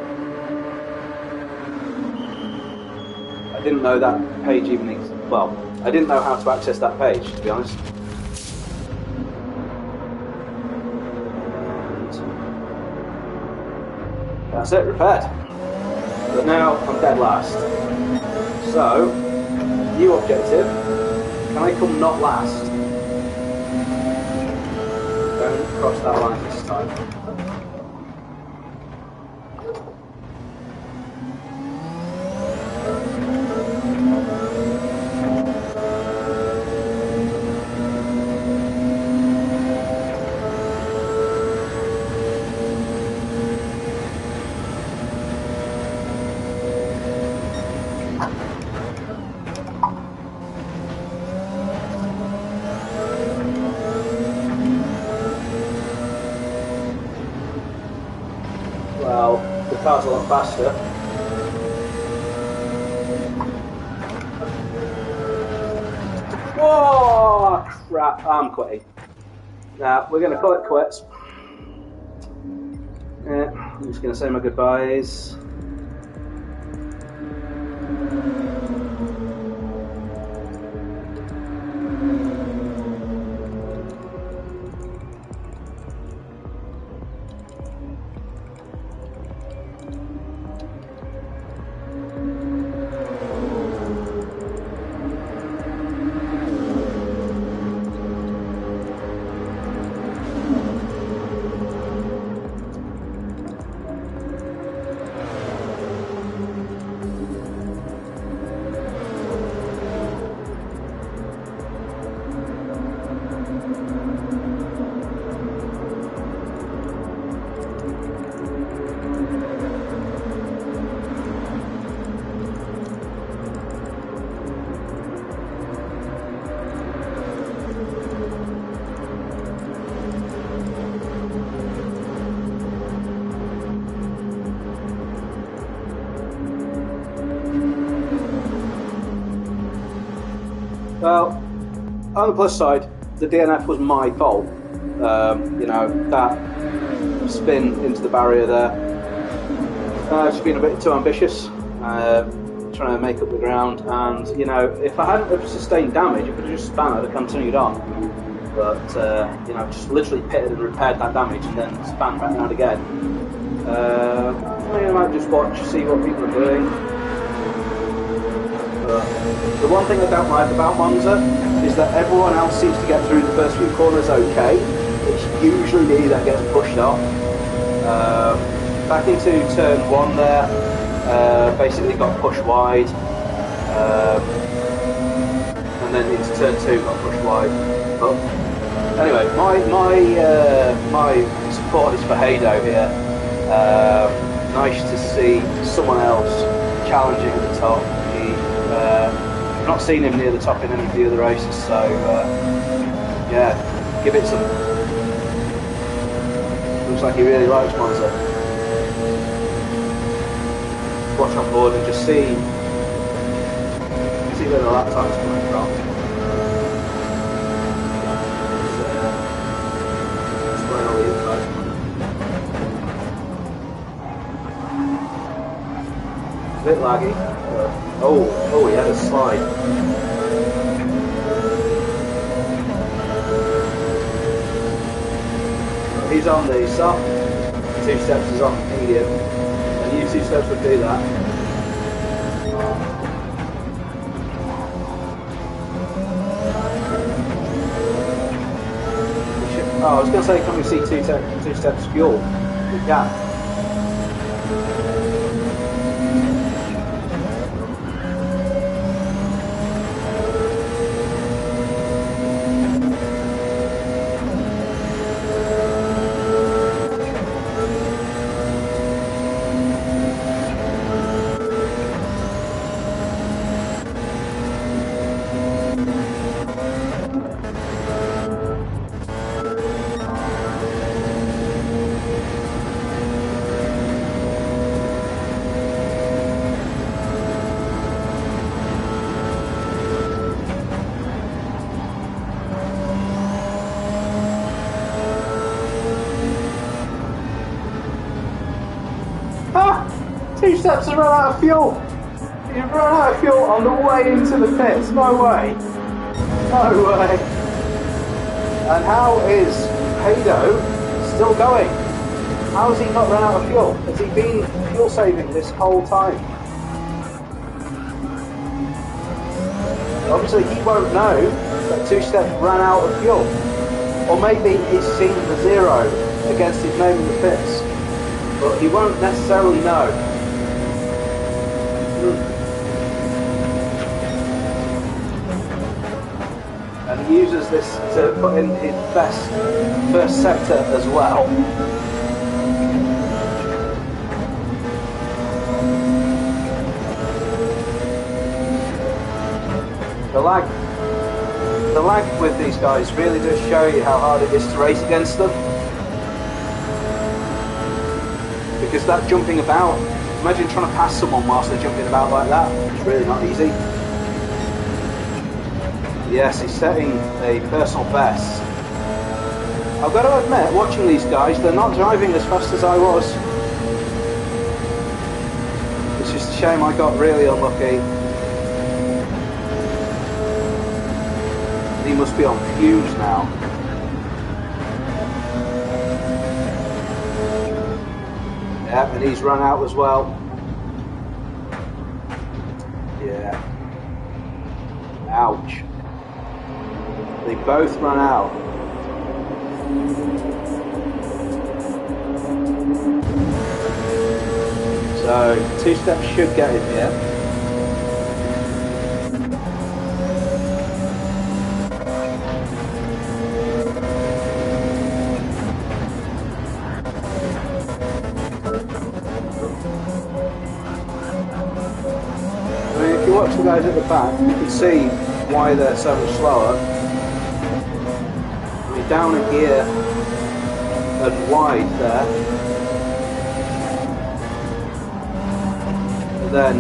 I didn't know that page even existed. Well, I didn't know how to access that page, to be honest. And that's it, repaired. But now I'm dead last. So, new objective, can I come not last? Don't cross that line this time. Well, the car's a lot faster. Whoa! Crap, I'm quitting. Now, we're going to call it quits. Yeah, I'm just going to say my goodbyes. Well, on the plus side, the DNF was my fault. You know, that spin into the barrier there. I've just been a bit too ambitious, trying to make up the ground, and you know, if I hadn't have sustained damage, I could have just spun, I'd have continued on. But you know, just literally pitted and repaired that damage and then span back down again. I might just watch, see what people are doing. The one thing I don't like about Monza is that everyone else seems to get through the first few corners okay. It's usually me that gets pushed off. Back into turn 1 there, basically got pushed wide, and then into turn 2 got pushed wide. But anyway, my support is for Hado here. Nice to see someone else challenging at the top. I've not seen him near the top in any of the other races, so yeah, give it some. Looks like he really likes Monza. Watch on board and just see where the lap time's coming from. Displaying all the info. A bit laggy. Oh, he had a slide. He's on the soft, 2 steps is on medium, and you 2 steps would do that. Oh, I was going to say, can we see 2 steps fuel? We can. Steps has run out of fuel. He's run out of fuel on the way into the pits. No way. No way. And how is Haydo still going? How has he not run out of fuel? Has he been fuel saving this whole time? Obviously he won't know that 2 steps ran out of fuel. Or maybe he's seen the 0 against his name in the pits. But he won't necessarily know. And he uses this to put in his best first sector as well. The lag with these guys really does show you how hard it is to race against them. Because that jumping about, imagine trying to pass someone whilst they're jumping about like that. It's really not easy. Yes, he's setting a personal best. I've got to admit, watching these guys, they're not driving as fast as I was. It's just a shame I got really unlucky. He must be on fumes now. Yep, and he's run out as well. Yeah. Ouch. They both run out. So 2 steps should get him here. I mean, if you watch the guys at the back, you can see why they're so much slower. Down a gear and wide there, and then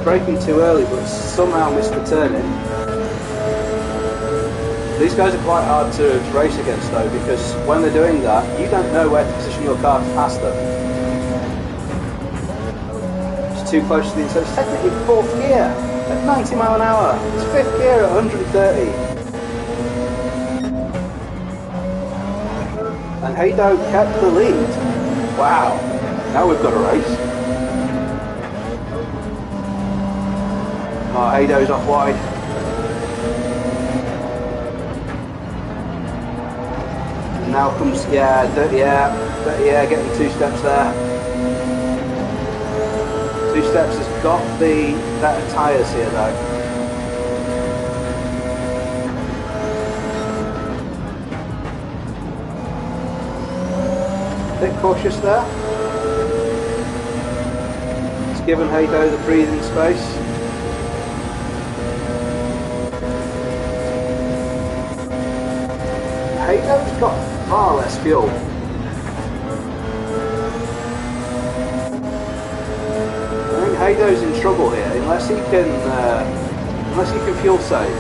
braking too early but somehow missed the turning. These guys are quite hard to race against though, because when they're doing that you don't know where to position your car to pass them. It's too close to the inside. It's technically 4th gear at 90 mile an hour. It's 5th gear at 130. And Haydo kept the lead. Wow, now we've got a race. Oh, Haydo's off wide. And now comes, yeah, getting 2 steps there. 2 steps has got the better tyres here though. A bit cautious there. It's given Haydo the breathing space. Haydo's got far less fuel. I think Haydo's in trouble here unless he can fuel save.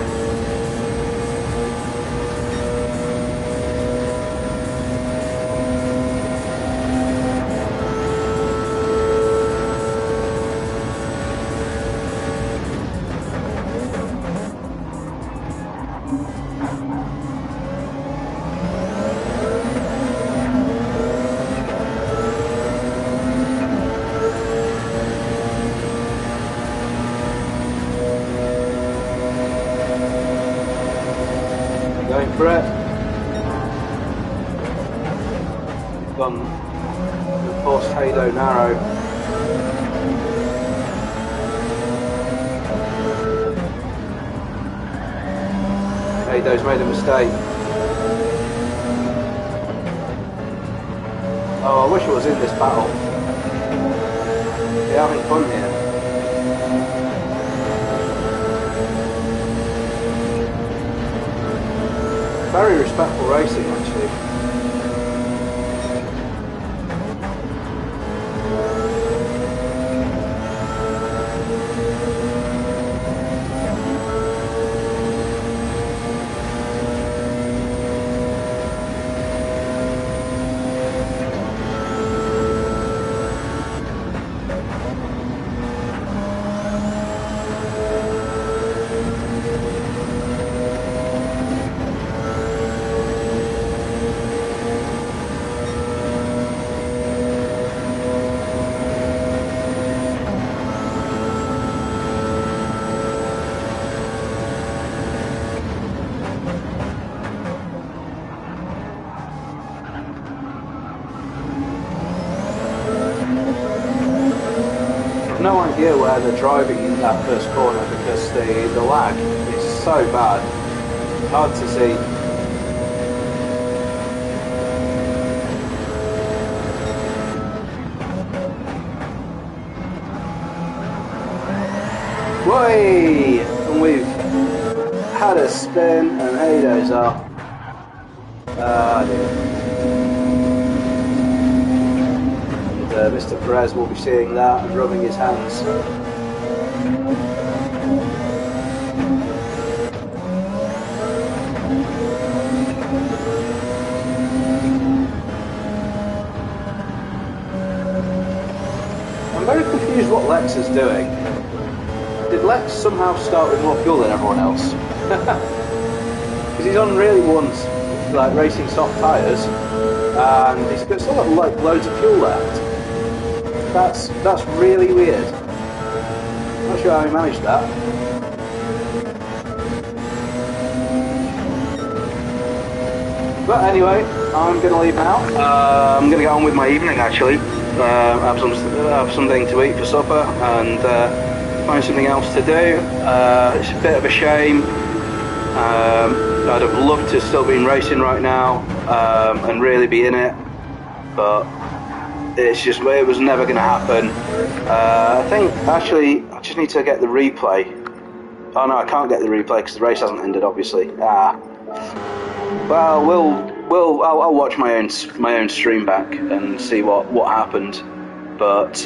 for it. We've gone post Haydo narrow. Haydo's made a mistake. Oh, I wish I was in this battle. We're having fun here. Very respectful racing, actually. No idea where they're driving in that first corner because the lag is so bad. Hard to see. Way! And we've had a spin and Haydo's up. Ah dear. Mr. Perez will be seeing that and rubbing his hands. I'm very confused what Lex is doing. Did Lex somehow start with more fuel than everyone else? Because he's on really ones, like racing soft tyres, and he's still got like loads of fuel left. That's really weird. Not sure how he managed that. But anyway, I'm going to leave now. I'm going to get on with my evening actually. Have something to eat for supper and find something else to do. It's a bit of a shame. I'd have loved to still be in racing right now and really be in it, but it was never going to happen. I think actually I just need to get the replay. Oh no, I can't get the replay because the race hasn't ended, obviously. Well, I'll watch my own stream back and see what happened. But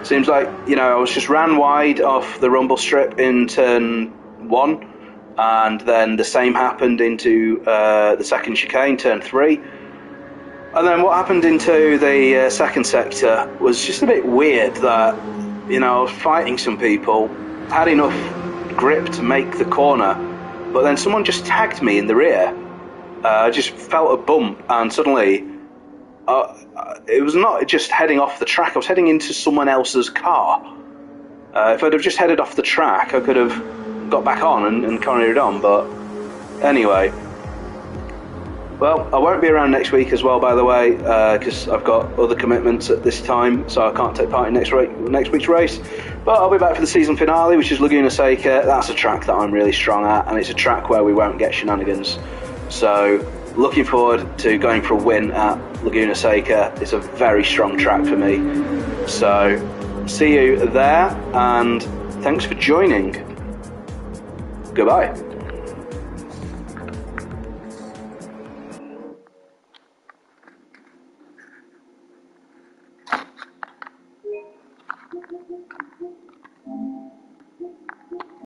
seems like, you know, I was just ran wide off the rumble strip in turn 1, and then the same happened into the second chicane, turn 3. And then what happened into the second sector was just a bit weird that, you know, I was fighting some people, had enough grip to make the corner, but then someone just tagged me in the rear. I just felt a bump and suddenly it was not just heading off the track, I was heading into someone else's car. If I'd have just headed off the track, I could have got back on and carried on, but anyway. Well, I won't be around next week as well, by the way, because I've got other commitments at this time, so I can't take part in next week's race. But I'll be back for the season finale, which is Laguna Seca. That's a track that I'm really strong at, and it's a track where we won't get shenanigans. So, looking forward to going for a win at Laguna Seca. It's a very strong track for me. So, see you there, and thanks for joining. Goodbye.